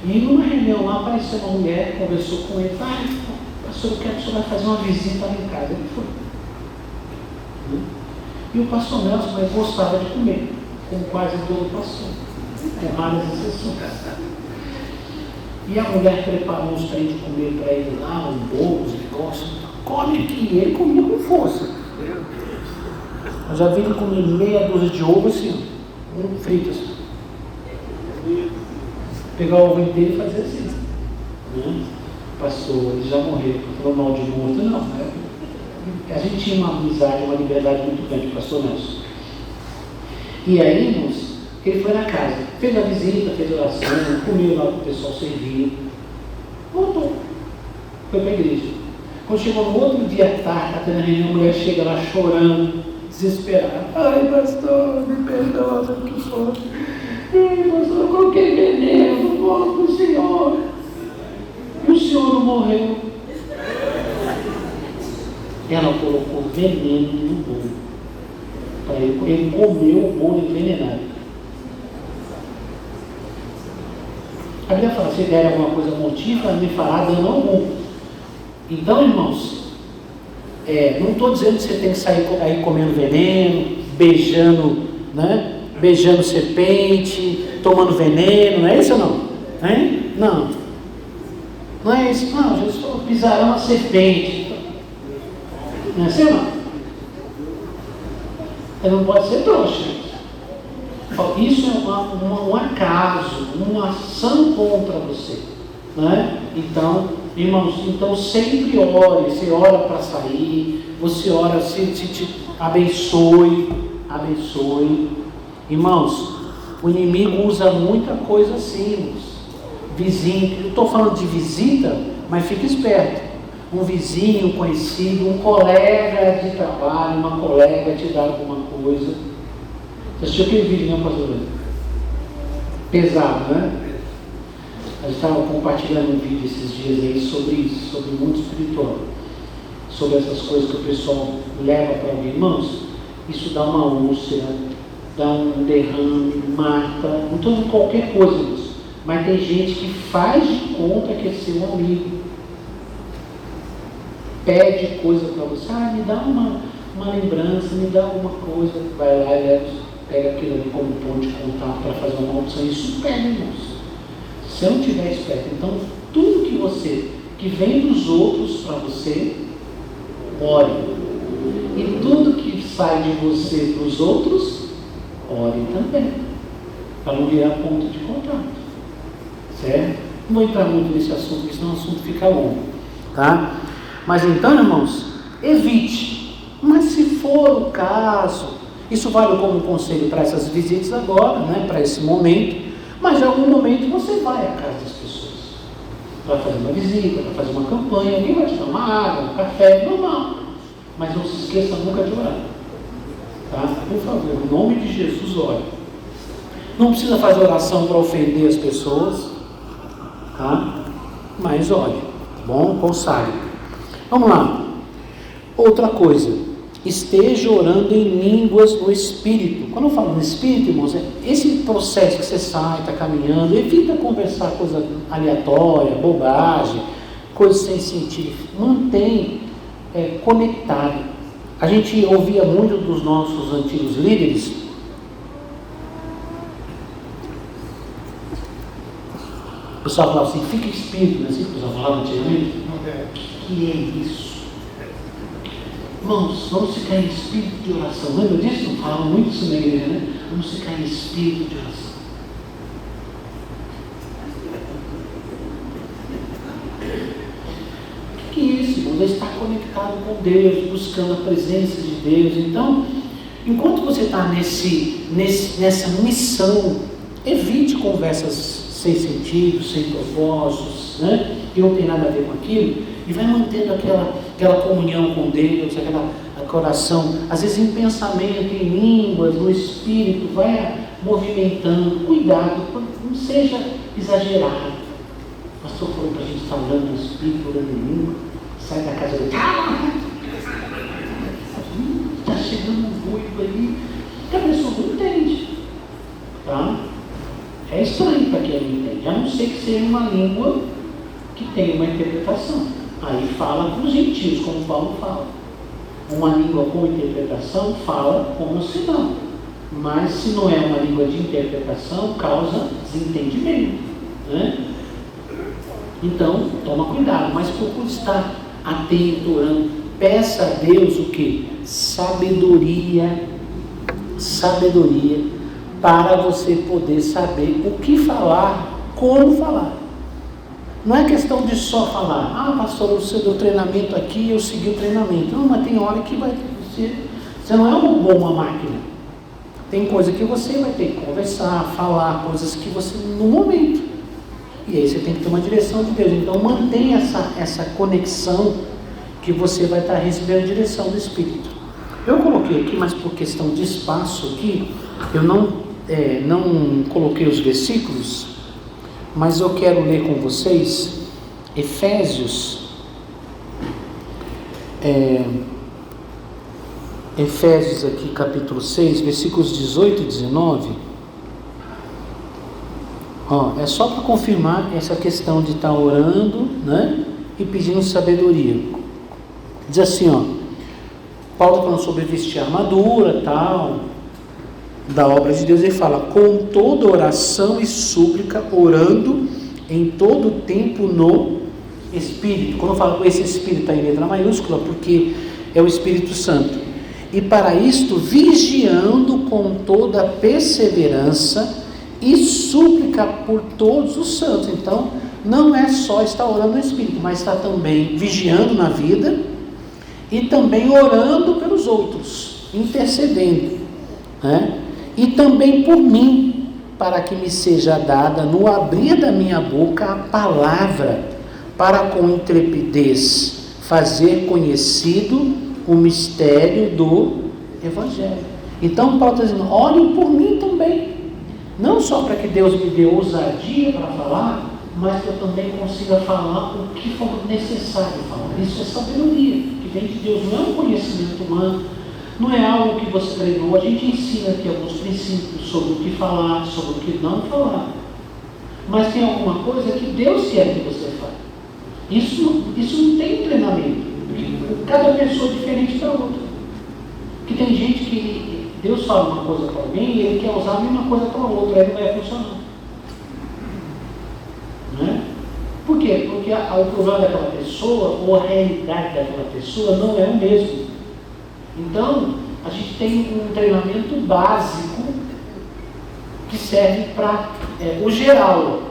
E numa reunião lá apareceu uma mulher, conversou com ele, pastor, eu quero que o senhor vai fazer uma visita lá em casa. Ele foi. E o pastor Nelson gostava de comer, como quase todo pastor, com raras exceções. E a mulher preparou uns trem de comer para ele lá, um bolo, uns negócios. Come aqui. E ele comia com força. Eu já vi ele comer meia dúzia de ovo assim, fritas. Pegar o ovo inteiro e fazer assim. Pastor, ele já morreu, falou mal de morto. Não, né? A gente tinha uma amizade, uma liberdade muito grande com o pastor Nelson. E aí, irmãos, ele foi na casa, fez a visita, fez a oração, comeu lá que o pessoal servia, voltou, foi para a igreja. Quando chegou no outro dia à tarde, até na reunião, a mulher chega lá chorando, desesperada. Ai, pastor, me perdoa, sabe o que foi? Ai, pastor, eu coloquei veneno no bolo do senhor. E o senhor não morreu. Ela colocou veneno no bolo. Ele comeu o bolo envenenado. A Bíblia fala, se der alguma coisa mortífera, me fará dano algum. Então, irmãos, não estou dizendo que você tem que sair aí comendo veneno, beijando, né? Beijando serpente, tomando veneno, não é isso ou não? Hein? Não. Não é isso, não. Jesus falou, pisarão uma serpente. Não é assim, não? Ele não pode ser trouxa. Isso é um acaso, uma ação contra você. Né? Então, irmãos, sempre ore. Você ora para sair, você ora, te abençoe. Irmãos, o inimigo usa muita coisa assim, irmãos. Vizinho, eu estou falando de visita, mas fique esperto. Um vizinho, um conhecido, um colega de trabalho, uma colega te dá alguma coisa. Você assistiu aquele vídeo, não, pastor? Pesado, né? A gente estava compartilhando um vídeo esses dias aí sobre isso, sobre o mundo espiritual, sobre essas coisas que o pessoal leva para alguém. Irmãos, isso dá uma úlcera, dá um derrame, mata, não estou dizendo qualquer coisa, irmãos, mas tem gente que faz de conta que é seu amigo, pede coisa para você, me dá uma lembrança, me dá alguma coisa, vai lá e pega aquilo ali como ponto de contato para fazer uma maldição. Isso pega, irmãos. Se eu não estiver esperto, então tudo que vem dos outros para você, ore. E tudo que sai de você para os outros, ore também. Para não virar ponto de contato. Certo? Não vou entrar muito nesse assunto, porque senão o assunto fica longo. Tá? Mas então, irmãos, evite. Mas se for o caso, isso vale como um conselho para essas visitas agora, né, para esse momento. Mas em algum momento você vai à casa das pessoas para fazer uma visita, para fazer uma campanha, alguém vai te dar uma água, um café, normal. Mas não se esqueça nunca de orar. Tá? Por favor, em nome de Jesus, ore. Não precisa fazer oração para ofender as pessoas, tá? Mas olhe, tá bom? Consagre. Vamos lá. Outra coisa, esteja orando em línguas no Espírito. Quando eu falo no Espírito, irmãos, é esse processo que você sai, está caminhando, evita conversar coisa aleatória, bobagem, coisas sem sentido. Mantém conectado. A gente ouvia muito dos nossos antigos líderes. O pessoal falava assim, fica espírito, assim que o pessoal falava antigamente. O que é isso? Irmãos, vamos ficar em espírito de oração. Lembra disso? Não falam muito isso na igreja, né? Vamos ficar em espírito de oração. O que é isso, irmãos? É estar conectado com Deus, buscando a presença de Deus. Então, enquanto você está nessa missão, evite conversas sem sentido, sem propósitos, né? Que não tem nada a ver com aquilo, e vai mantendo aquela comunhão com Deus, aquela oração, às vezes em pensamento, em línguas, no espírito, vai movimentando. Cuidado, não seja exagerado. O pastor falou para a gente estar orando no espírito, orando em língua, sai da casa dele, está chegando um ruído ali, que a pessoa não entende, tá? É estranho para quem não entende, a não ser que seja uma língua que tem uma interpretação. Aí fala para os gentios, como Paulo fala. Uma língua com interpretação fala como se não. Mas se não é uma língua de interpretação, causa desentendimento, né? Então, toma cuidado, mas procure estar atento, orando. Peça a Deus o que? Sabedoria. Sabedoria para você poder saber o que falar, como falar. Não é questão de só falar, pastor, você deu treinamento aqui, eu segui o treinamento. Não, mas tem hora que você não é uma máquina. Tem coisa que você vai ter que conversar, falar, coisas que você, no momento. E aí você tem que ter uma direção de Deus. Então mantenha essa conexão que você vai estar recebendo a direção do Espírito. Eu coloquei aqui, mas por questão de espaço aqui, eu não coloquei os versículos, mas eu quero ler com vocês Efésios aqui, capítulo 6, versículos 18 e 19. É só para confirmar essa questão de estar orando, né, e pedindo sabedoria. Diz assim, Paulo falando sobre vestir a armadura, tal, da obra de Deus, ele fala, com toda oração e súplica, orando em todo o tempo no Espírito. Quando eu falo com esse Espírito, está em letra maiúscula, porque é o Espírito Santo. E para isto, vigiando com toda perseverança e súplica por todos os santos. Então, não é só estar orando no Espírito, mas está também vigiando na vida e também orando pelos outros, intercedendo, né? E também por mim, para que me seja dada no abrir da minha boca a palavra, para com intrepidez fazer conhecido o mistério do Evangelho. Então Paulo está dizendo, orem por mim também, não só para que Deus me dê ousadia para falar, mas que eu também consiga falar o que for necessário falar. Isso é sabedoria, que vem de Deus, não é um conhecimento humano, não é algo que você treinou. A gente ensina aqui alguns princípios sobre o que falar, sobre o que não falar. Mas tem alguma coisa que Deus quer que você fale. Isso não tem treinamento. Cada pessoa é diferente da outra. Porque tem gente que Deus fala uma coisa para alguém e ele quer usar a mesma coisa para o outro, aí não vai funcionar. Não é? Por quê? Porque o problema daquela pessoa ou a realidade daquela pessoa não é o mesmo. Então, a gente tem um treinamento básico que serve para o geral.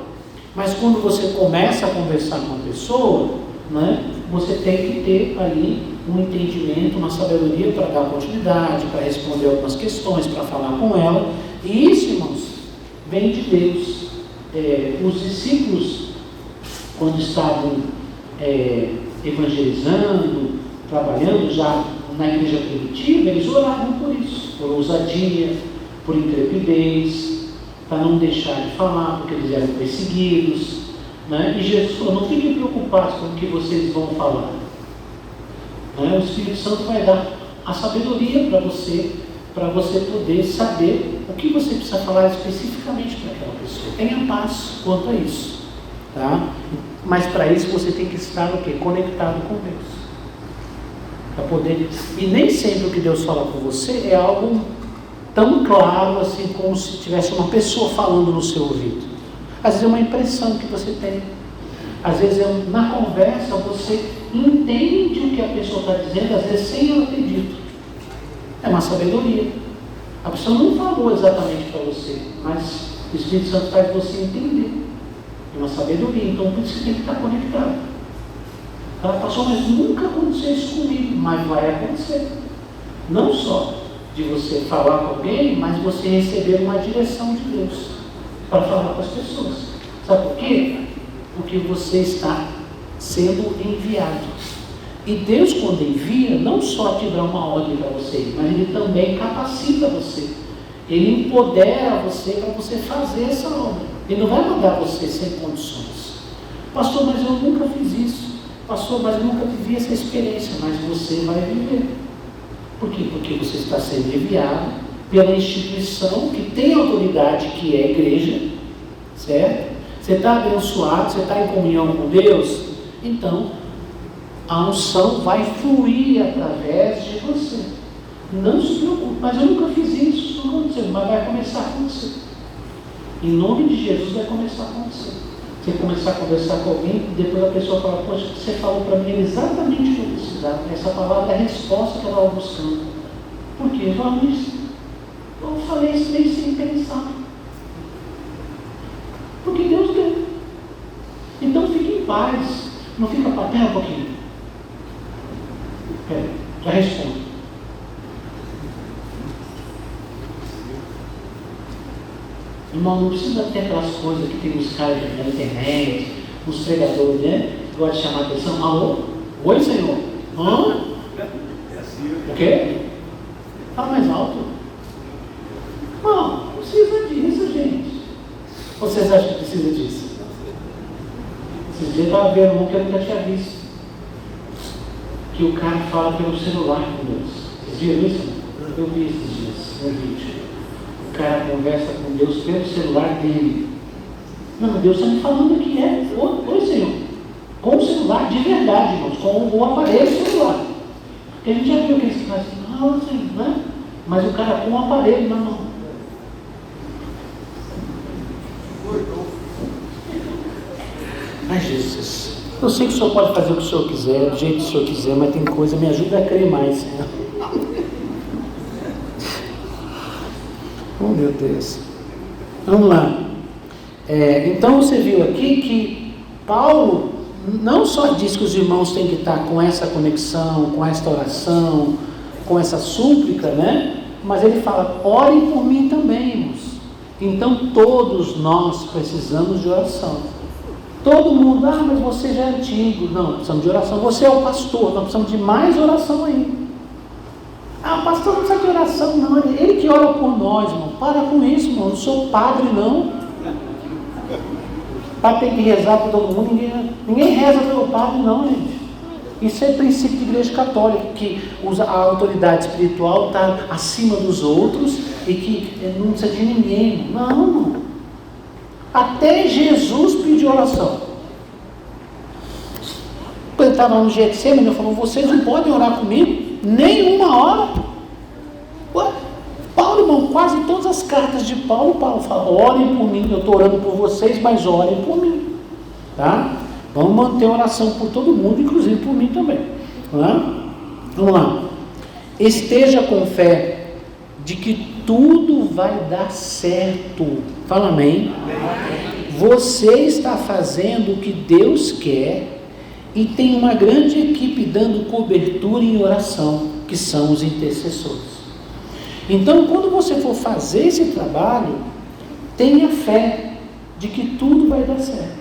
Mas quando você começa a conversar com a pessoa, né, você tem que ter ali um entendimento, uma sabedoria para dar continuidade, para responder algumas questões, para falar com ela. E isso, irmãos, vem de Deus. Os discípulos, quando estavam evangelizando, trabalhando já na igreja primitiva, eles oravam por isso, por ousadia, por intrepidez, para não deixar de falar, porque eles eram perseguidos, né? E Jesus falou, não fiquem preocupados com o que vocês vão falar. Né? O Espírito Santo vai dar a sabedoria para você poder saber o que você precisa falar especificamente para aquela pessoa. Tenha paz quanto a isso. Tá? Mas para isso você tem que estar o quê? Conectado com Deus. Para poder. E nem sempre o que Deus fala com você é algo tão claro assim como se tivesse uma pessoa falando no seu ouvido. Às vezes é uma impressão que você tem. Às vezes na conversa você entende o que a pessoa está dizendo, às vezes sem ela ter dito. É uma sabedoria. A pessoa não falou exatamente para você, mas o Espírito Santo faz você entender. É uma sabedoria, então por isso você tem que estar conectado. Ela passou, mas nunca aconteceu isso comigo, mas vai acontecer. Não só de você falar com alguém, mas você receber uma direção de Deus para falar com as pessoas. Sabe por quê? Porque você está sendo enviado. E Deus, quando envia, não só te dá uma ordem para você, mas Ele também capacita você. Ele empodera você para você fazer essa obra. Ele não vai mandar você sem condições. Pastor, mas eu nunca fiz isso. Pastor, mas eu nunca vivi essa experiência. Mas você vai viver. Por quê? Porque você está sendo enviado pela instituição que tem autoridade, que é a igreja, certo? Você está abençoado, você está em comunhão com Deus, então a unção vai fluir através de você. Não se preocupe, mas eu nunca fiz isso não aconteceu, mas vai começar a acontecer. Em nome de Jesus vai começar a acontecer. Você começar a conversar com alguém, e depois a pessoa fala, poxa, você falou para mim exatamente o que eu precisava. Essa palavra é a resposta que ela estava buscando. Por quê? Eu falei isso meio sem pensar. Porque Deus deu. Então fique em paz. Não fica para terra um pouquinho. Pera, já respondo. Irmão, não precisa ter aquelas coisas que tem os caras na internet, os pregadores, né? Que gostam de chamar a atenção. Alô? Oi, Senhor? Hã? O quê? Fala mais alto. Não precisa disso, gente. Vocês acham que precisa disso? Esses dias eu estava vendo um que eu nunca tinha visto. Que o cara fala pelo celular com Deus. Vocês viram isso? Eu vi esses dias no vídeo. O cara conversa com Deus pelo celular dele. Não, mas Deus está me falando que é. Oi, Senhor. Com o celular de verdade, irmãos. Com o aparelho celular. Porque a gente já viu aqueles que fazem assim, né? Mas o cara com o aparelho na mão. Ai, Jesus. Eu sei que o Senhor pode fazer o que o Senhor quiser, do jeito que o Senhor quiser, mas tem coisa, me ajuda a crer mais, Senhor. Oh, meu Deus. Vamos lá. Então você viu aqui que Paulo não só diz que os irmãos têm que estar com essa conexão, com esta oração, com essa súplica, né? Mas ele fala, orem por mim também, irmãos. Então todos nós precisamos de oração. Todo mundo, mas você já é antigo. Não, precisamos de oração. Você é o pastor, nós precisamos de mais oração ainda. O pastor não precisa de oração, não. Ele que ora por nós, irmão. Para com isso, irmão. Eu não sou padre, não. Para ter que rezar por todo mundo, ninguém reza pelo padre, não, gente. Isso é princípio de igreja católica, que a autoridade espiritual está acima dos outros e que não precisa de ninguém. Não, irmão. Até Jesus pediu oração. Quando ele estava no Getsemane, ele falou, vocês não podem orar comigo? Nem uma hora. Ué? Paulo, irmão, quase todas as cartas de Paulo fala, orem por mim, eu estou orando por vocês, mas orem por mim. Tá? Vamos manter a oração por todo mundo, inclusive por mim também. Tá? Vamos lá. Esteja com fé de que tudo vai dar certo. Fala amém. Você está fazendo o que Deus quer e tem uma grande equipe dando cobertura em oração, que são os intercessores. Então, quando você for fazer esse trabalho, tenha fé de que tudo vai dar certo.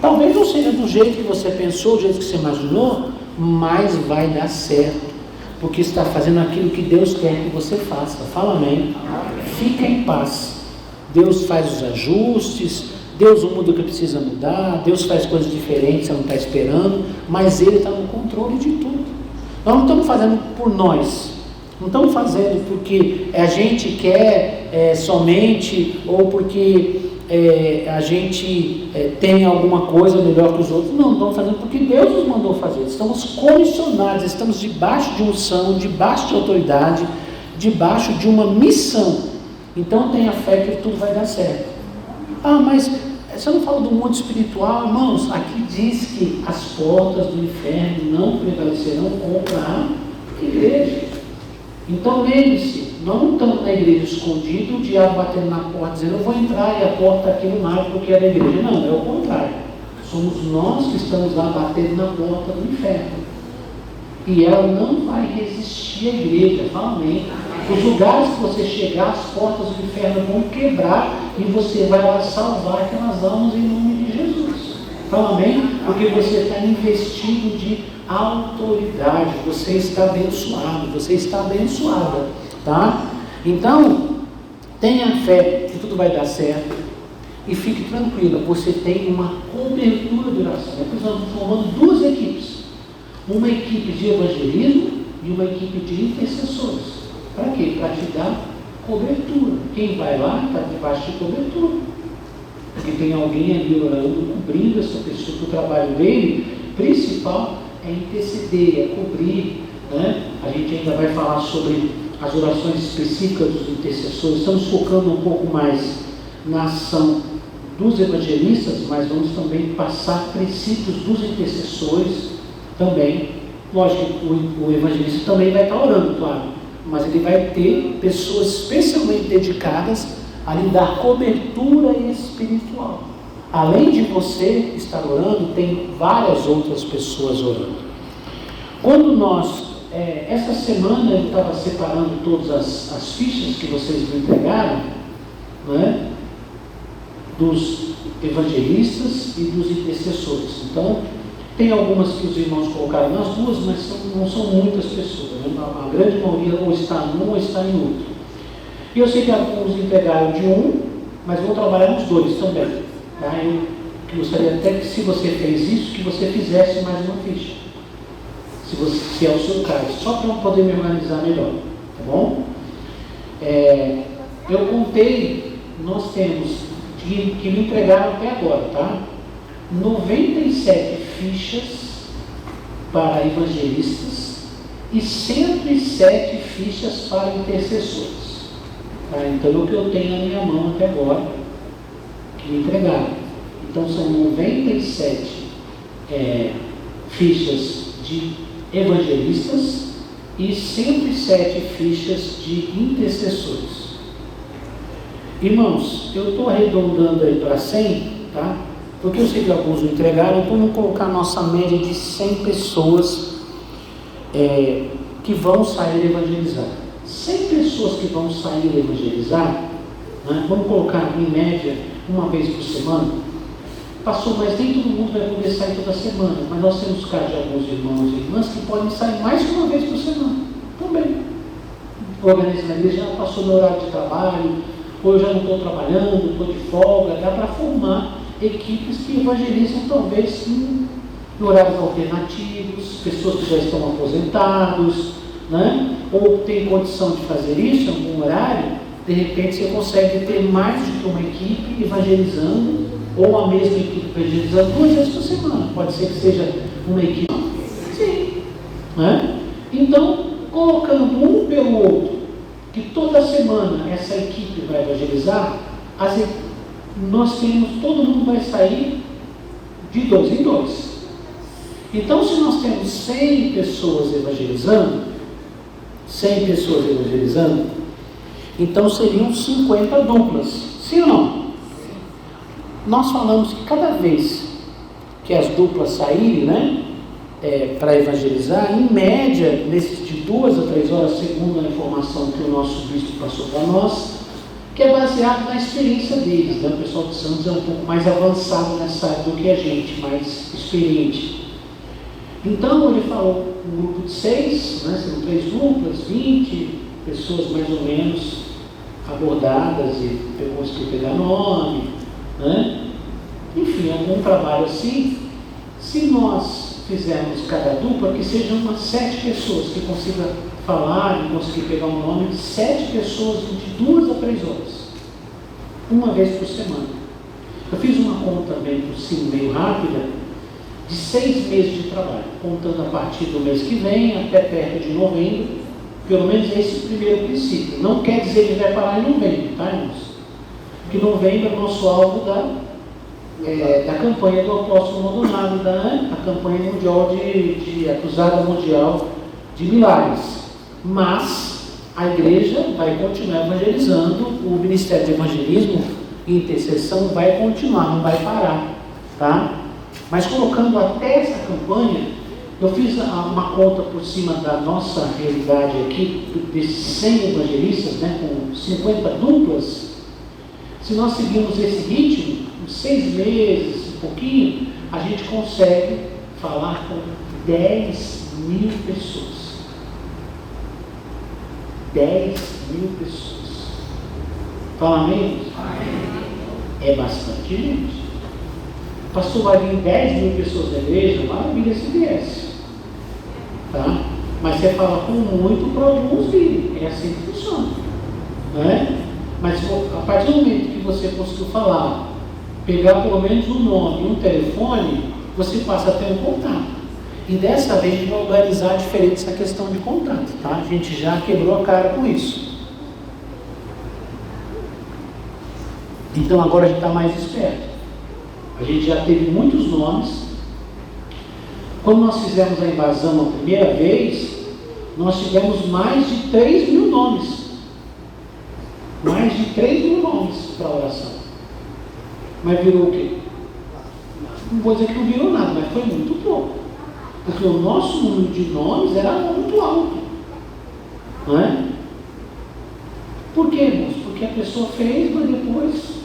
Talvez não seja do jeito que você pensou, do jeito que você imaginou, mas vai dar certo, porque está fazendo aquilo que Deus quer que você faça. Fala amém. Fica em paz. Deus faz os ajustes, Deus muda o que precisa mudar, Deus faz coisas diferentes, você não está esperando, mas Ele está no controle de tudo. Nós não estamos fazendo por nós, não estamos fazendo porque a gente quer somente, ou porque a gente tem alguma coisa melhor que os outros. Não, estamos fazendo porque Deus nos mandou fazer. Estamos comissionados, estamos debaixo de unção, debaixo de autoridade, debaixo de uma missão. Então tenha fé que tudo vai dar certo. Ah, mas você não fala do mundo espiritual, irmãos? Aqui diz que as portas do inferno não prevalecerão contra a igreja. Então lembre-se, nós não estamos na igreja escondido, o diabo batendo na porta dizendo eu vou entrar e a porta está aqui no mar porque é da igreja. Não, é o contrário. Somos nós que estamos lá batendo na porta do inferno. E ela não vai resistir à igreja. Fala amém. Os lugares que você chegar, as portas do inferno vão quebrar e você vai lá salvar aquelas almas em nome de Jesus. Fala amém? Porque você está investindo de autoridade, você está abençoado, você está abençoada, tá? Então, tenha fé que tudo vai dar certo e fique tranquila, você tem uma cobertura de oração. Nós estamos formando duas equipes, uma equipe de evangelismo e uma equipe de intercessores. Para quê? Para te dar cobertura. Quem vai lá está debaixo de cobertura. Porque tem alguém ali orando, cobrindo essa pessoa, que o trabalho dele principal é interceder, é cobrir. Né? A gente ainda vai falar sobre as orações específicas dos intercessores. Estamos focando um pouco mais na ação dos evangelistas, mas vamos também passar princípios dos intercessores também. Lógico que o evangelista também vai estar orando, claro. Mas ele vai ter pessoas especialmente dedicadas a lhe dar cobertura espiritual. Além de você estar orando, tem várias outras pessoas orando. Quando nós, essa semana eu estava separando todas as fichas que vocês me entregaram, né, dos evangelistas e dos intercessores. Então, tem algumas que os irmãos colocaram nas duas, mas não são muitas pessoas. Né? A grande maioria ou está num ou está em outro. E eu sei que alguns entregaram de um, mas vão trabalhar nos dois também. Tá? Eu gostaria até que, se você fez isso, que você fizesse mais uma ficha. Se é o seu caso. Só para eu poder me organizar melhor. Tá bom? Eu contei, nós temos, que me entregaram até agora, tá? 97 fichas para evangelistas e 107 fichas para intercessores. Tá? Então, é o que eu tenho na minha mão até agora, que me entregaram. Então, são 97 fichas de evangelistas e 107 fichas de intercessores. Irmãos, eu estou arredondando aí para 100, tá? Porque eu sei que alguns não entregaram, então vamos colocar a nossa média de 100 pessoas que vão sair evangelizar. 100 pessoas que vão sair evangelizar, né, vamos colocar em média uma vez por semana. Passou, mas nem todo mundo vai poder sair toda semana, mas nós temos casos de alguns irmãos e irmãs que podem sair mais que uma vez por semana, também. Organiza a igreja, já passou meu horário de trabalho, ou eu já não estou trabalhando, estou de folga, dá para formar equipes que evangelizam talvez em horários alternativos, pessoas que já estão aposentados, né? Ou tem condição de fazer isso em algum horário, de repente você consegue ter mais do que uma equipe evangelizando, ou a mesma equipe evangelizando 2 vezes por semana. Pode ser que seja uma equipe. Sim. Né? Então, colocando um pelo outro, que toda semana essa equipe vai evangelizar, nós temos, todo mundo vai sair de 2 em 2. Então, se nós temos 100 pessoas evangelizando, então seriam 50 duplas. Sim ou não? Nós falamos que cada vez que as duplas saírem, né, para evangelizar, em média, nesses de 2 a 3 horas, segundo a informação que o nosso bispo passou para nós, que é baseado na experiência deles, né? O pessoal de Santos é um pouco mais avançado nessa área do que a gente, mais experiente. Então, ele falou um grupo de 6, né? São 3 duplas, 20 pessoas mais ou menos abordadas e conseguir pegar nome, né? Enfim, algum trabalho assim. Se nós fizermos cada dupla, que sejam umas 7 pessoas que consigam falar e conseguir pegar um nome de 7 pessoas de 2 a 3 horas, uma vez por semana. Eu fiz uma conta também por cima, meio rápida, de 6 meses de trabalho, contando a partir do mês que vem até perto de novembro. Pelo menos esse é o primeiro princípio. Não quer dizer que vai parar em novembro, tá, irmãos? Porque novembro é o nosso alvo da campanha do Apóstolo Maldonado, a campanha mundial a Cruzada Mundial de Milagres. Mas a igreja vai continuar evangelizando, o Ministério de Evangelismo e Intercessão vai continuar, não vai parar, tá? Mas colocando até essa campanha, eu fiz uma conta por cima da nossa realidade aqui, desses 100 evangelistas, né, com 50 duplas. Se nós seguirmos esse ritmo, em 6 meses, um pouquinho, a gente consegue falar com 10.000 pessoas. 10.000 pessoas. Fala amém? É bastante gente. Pastor, vai vir 10.000 pessoas da igreja? Maravilha se viesse. Tá? Mas você fala com muito para alguns virem. É assim que funciona. Né? Mas a partir do momento que você conseguiu falar, pegar pelo menos um nome e um telefone, você passa a ter um contato. E dessa vez a gente vai organizar diferente essa questão de contato, tá? A gente já quebrou a cara com isso. Então agora a gente está mais esperto. A gente já teve muitos nomes. Quando nós fizemos a invasão a primeira vez, nós tivemos mais de 3.000 nomes. Mais de 3.000 nomes para a oração. Mas virou o quê? Não vou dizer que não virou nada, mas foi muito pouco. Porque o nosso número de nomes era muito alto. Não é? Por quê, irmãos? Porque a pessoa fez, mas depois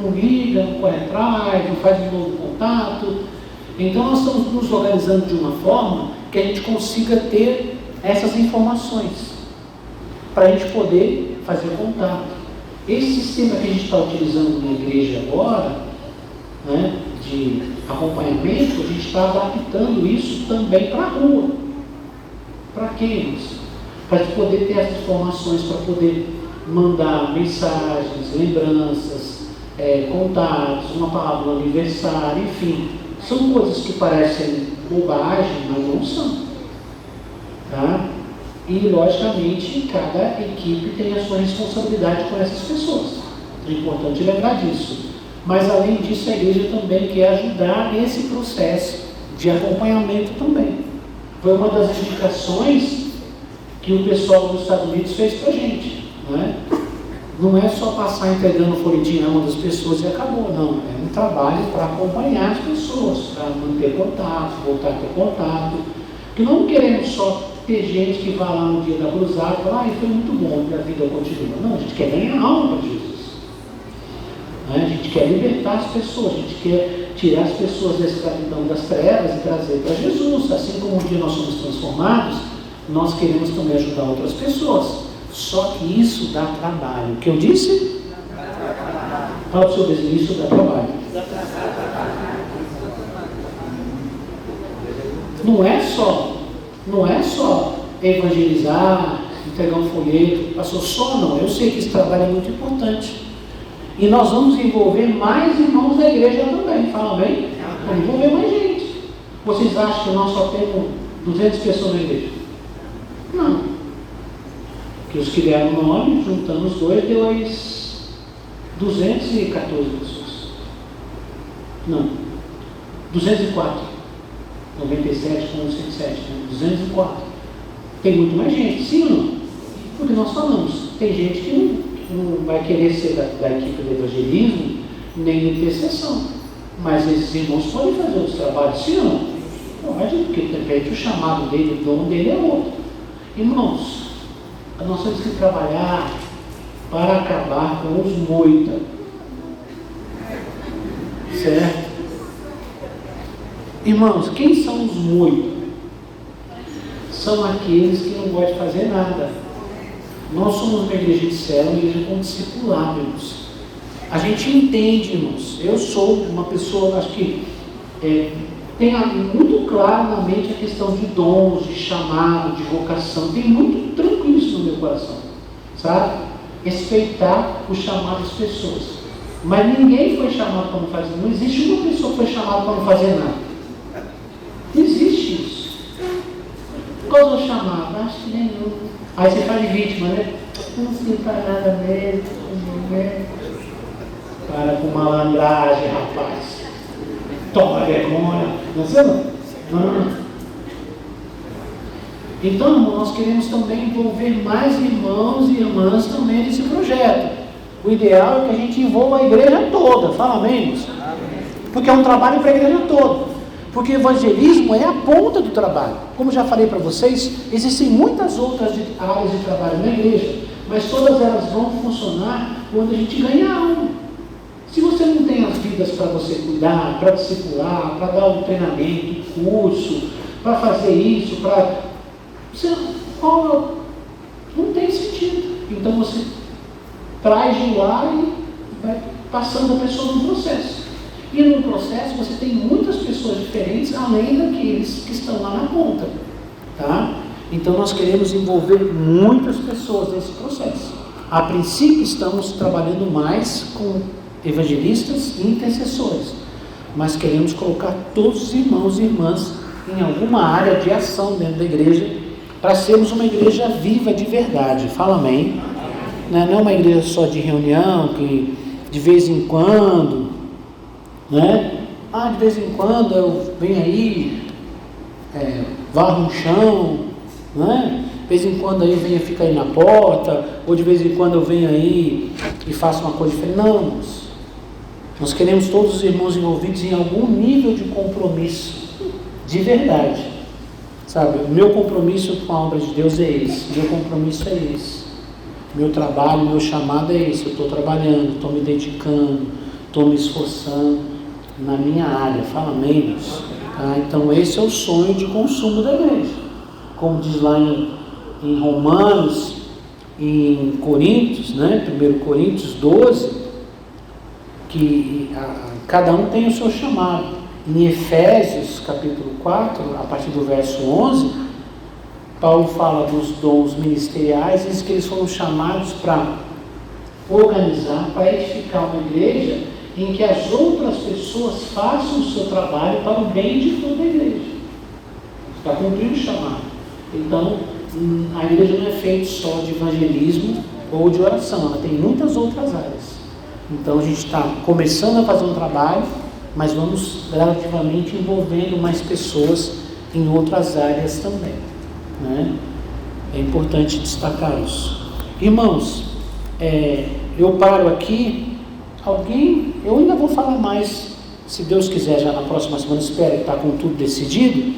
não liga, não corre atrás, não faz um novo contato. Então nós estamos nos organizando de uma forma que a gente consiga ter essas informações para a gente poder fazer contato. Esse sistema que a gente está utilizando na igreja agora, né, de acompanhamento, a gente está adaptando isso também para a rua. Para quê? Para poder ter essas informações, para poder mandar mensagens, lembranças, contatos, uma palavra no aniversário, enfim. São coisas que parecem bobagem, mas não são. Tá? E, logicamente, cada equipe tem a sua responsabilidade com essas pessoas. É importante lembrar disso. Mas, além disso, a igreja também quer ajudar nesse processo de acompanhamento também. Foi uma das indicações que o pessoal dos Estados Unidos fez para a gente. Né? Não é só passar entregando folhetim na mão das pessoas e acabou, não. É um trabalho para acompanhar as pessoas, para manter contato, voltar a ter contato. Porque não queremos só ter gente que vai lá no dia da cruzada e fala, foi muito bom, que a vida continua. Não, a gente quer ganhar alma para Jesus. A gente quer libertar as pessoas, a gente quer tirar as pessoas da escravidão das trevas e trazer para Jesus. Assim como um dia nós somos transformados, nós queremos também ajudar outras pessoas. Só que isso dá trabalho. O que eu disse? Fala para o seu vizinho, isso dá trabalho. Não é só evangelizar, entregar um folheto, passou só não. Eu sei que esse trabalho é muito importante. E nós vamos envolver mais irmãos da igreja também. Fala bem? Vamos envolver mais gente. Vocês acham que nós só temos 200 pessoas na igreja? Não. Que os que deram o nome, juntando os dois, deu 214 pessoas. Não. 204. 97 com 107. Né? 204. Tem muito mais gente, sim ou não? Porque nós falamos, tem gente que não vai querer ser da equipe do evangelismo, nem de intercessão. Mas esses irmãos podem fazer outros trabalhos, sim ou não? Pode, porque de repente o chamado dele, o dom dele é outro. Irmãos, nós temos que trabalhar para acabar com os moita. Certo? Irmãos, quem são os moita? São aqueles que não gostam de fazer nada. Nós somos uma igreja de célula, uma igreja com discipulado, irmãos. A gente entende, irmãos. Eu sou uma pessoa, acho que tem muito claro na mente a questão de dons, de chamado, de vocação. Tem muito tranquilo isso no meu coração, sabe? Respeitar o chamado das pessoas. Mas ninguém foi chamado para não fazer. Não existe uma pessoa que foi chamada para não fazer nada. Não existe isso. Qual é o chamado? Acho que nenhum. Aí você faz de vítima, né? Não sei para nada mesmo. Para com malandragem, rapaz. Toma vergonha. Não sei não. Então, nós queremos também envolver mais irmãos e irmãs também nesse projeto. O ideal é que a gente envolva a igreja toda. Fala amém, irmãos? Porque é um trabalho para a igreja toda. Porque o evangelismo é a ponta do trabalho. Como já falei para vocês, existem muitas outras áreas de trabalho na igreja, mas todas elas vão funcionar quando a gente ganhar alma. Se você não tem as vidas para você cuidar, para discipular, para dar um treinamento, um curso, para fazer isso, não tem sentido. Então você traz de lá e vai passando a pessoa no processo. E no processo você tem muitas pessoas diferentes, além daqueles que estão lá na ponta. Tá? Então nós queremos envolver muitas pessoas nesse processo. A princípio estamos trabalhando mais com evangelistas e intercessores, mas queremos colocar todos os irmãos e irmãs em alguma área de ação dentro da igreja, para sermos uma igreja viva de verdade. Fala amém. Não é uma igreja só de reunião, que de vez em quando, né? De vez em quando eu venho aí, varro um chão, né? De vez em quando aí venho ficar aí na porta, ou de vez em quando eu venho aí e faço uma coisa diferente. Não, nós queremos todos os irmãos envolvidos em algum nível de compromisso, de verdade. Sabe, o meu compromisso com a obra de Deus é esse, meu compromisso é esse. Meu trabalho, meu chamado é esse. Eu estou trabalhando, estou me dedicando, estou me esforçando na minha área. Fala amém, Deus. Então esse é o sonho de consumo da igreja. Como diz lá em Romanos, em Coríntios, né? 1 Coríntios 12, que cada um tem o seu chamado. Em Efésios capítulo 4, a partir do verso 11, Paulo fala dos dons ministeriais, diz que eles foram chamados para organizar, para edificar uma igreja em que as outras pessoas façam o seu trabalho para o bem de toda a igreja, para cumprir o chamado. Então, a igreja não é feita só de evangelismo ou de oração, ela tem muitas outras áreas. Então a gente está começando a fazer um trabalho, mas vamos gradativamente envolvendo mais pessoas em outras áreas também, né? É importante destacar isso. Irmãos, eu paro aqui. Eu ainda vou falar mais, se Deus quiser, já na próxima semana. Espero estar com tudo decidido.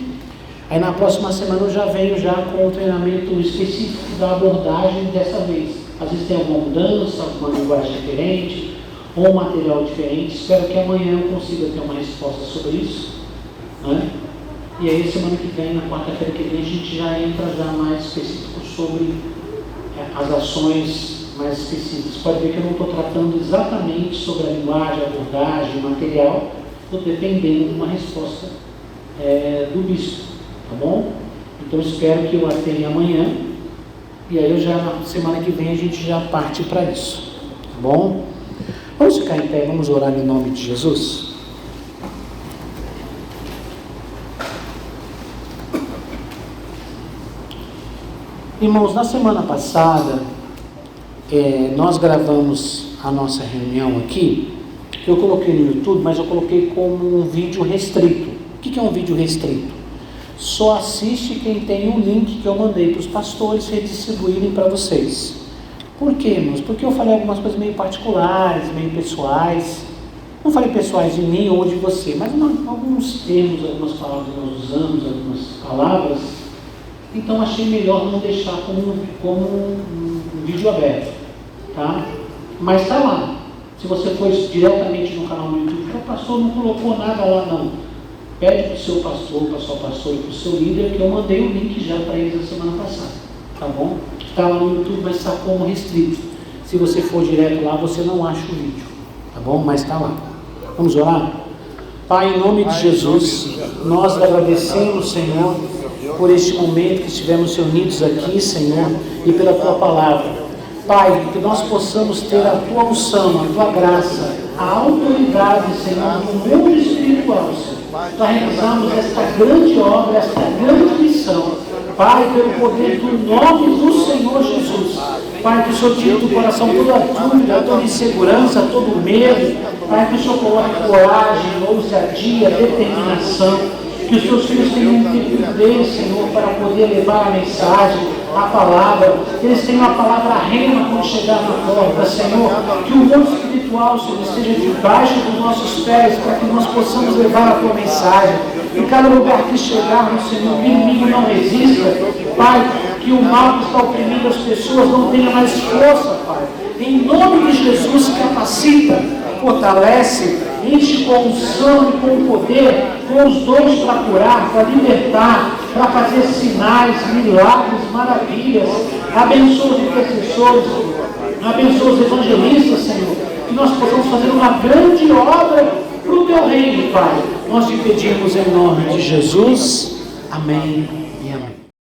Aí na próxima semana eu já venho com um treinamento específico da abordagem dessa vez. Às vezes tem alguma mudança, alguma linguagem diferente, ou um material diferente. Espero que amanhã eu consiga ter uma resposta sobre isso, né? E aí semana que vem, na quarta-feira que vem, a gente já entra mais específico sobre as ações mais específicas. Pode ver que eu não estou tratando exatamente sobre a linguagem, a abordagem, o material, estou dependendo de uma resposta do bispo, tá bom? Então espero que eu a tenha amanhã, e aí na semana que vem a gente já parte para isso, tá bom? Vamos ficar em pé, vamos orar em nome de Jesus. Irmãos, na semana passada, nós gravamos a nossa reunião aqui. Eu coloquei no YouTube, mas eu coloquei como um vídeo restrito. O que é um vídeo restrito? Só assiste quem tem o link que eu mandei para os pastores redistribuírem para vocês. Por quê, irmãos? Porque eu falei algumas coisas meio particulares, meio pessoais. Não falei pessoais de mim ou de você, mas alguns termos, algumas palavras que nós usamos, algumas palavras. Então achei melhor não deixar como um vídeo aberto, tá? Mas está lá. Se você for diretamente no canal do YouTube, o pastor não colocou nada lá, não. Pede para o seu pastor, para a sua pastora, para o seu líder, que eu mandei o link já para eles na semana passada. tá bom? Está lá no YouTube, mas está como restrito. Se você for direto lá, você não acha o vídeo, tá bom? Mas está lá. Vamos orar? Pai, em nome de Jesus, nós agradecemos, Senhor, por este momento que estivemos reunidos aqui, Senhor, e pela Tua palavra. Pai, que nós possamos ter a Tua unção, a Tua graça, a autoridade, Senhor, no mundo espiritual, Senhor, para realizarmos esta grande obra, esta grande missão. Pai, pelo poder do nome do Senhor Jesus. Pai, que o Senhor tire do coração toda dúvida, toda insegurança, todo medo. Pai, que o Senhor coloque coragem, ousadia, determinação. Que os teus filhos tenham um tempo deles, Senhor, para poder levar a mensagem, a palavra. Que eles tenham a palavra rema quando chegar na porta, Senhor. Que o mundo espiritual, Senhor, esteja debaixo dos nossos pés, para que nós possamos levar a tua mensagem. Em cada lugar que chegarmos, Senhor, o inimigo não resista. Pai, que o mal que está oprimindo as pessoas não tenha mais força, Pai. Em nome de Jesus, capacita, fortalece, enche com unção e com poder, com os dons para curar, para libertar, para fazer sinais, milagres, maravilhas. Abençoa os intercessores, abençoa os evangelistas, Senhor, que nós possamos fazer uma grande obra para o teu reino, Pai. Nós te pedimos em nome de Jesus. Amém.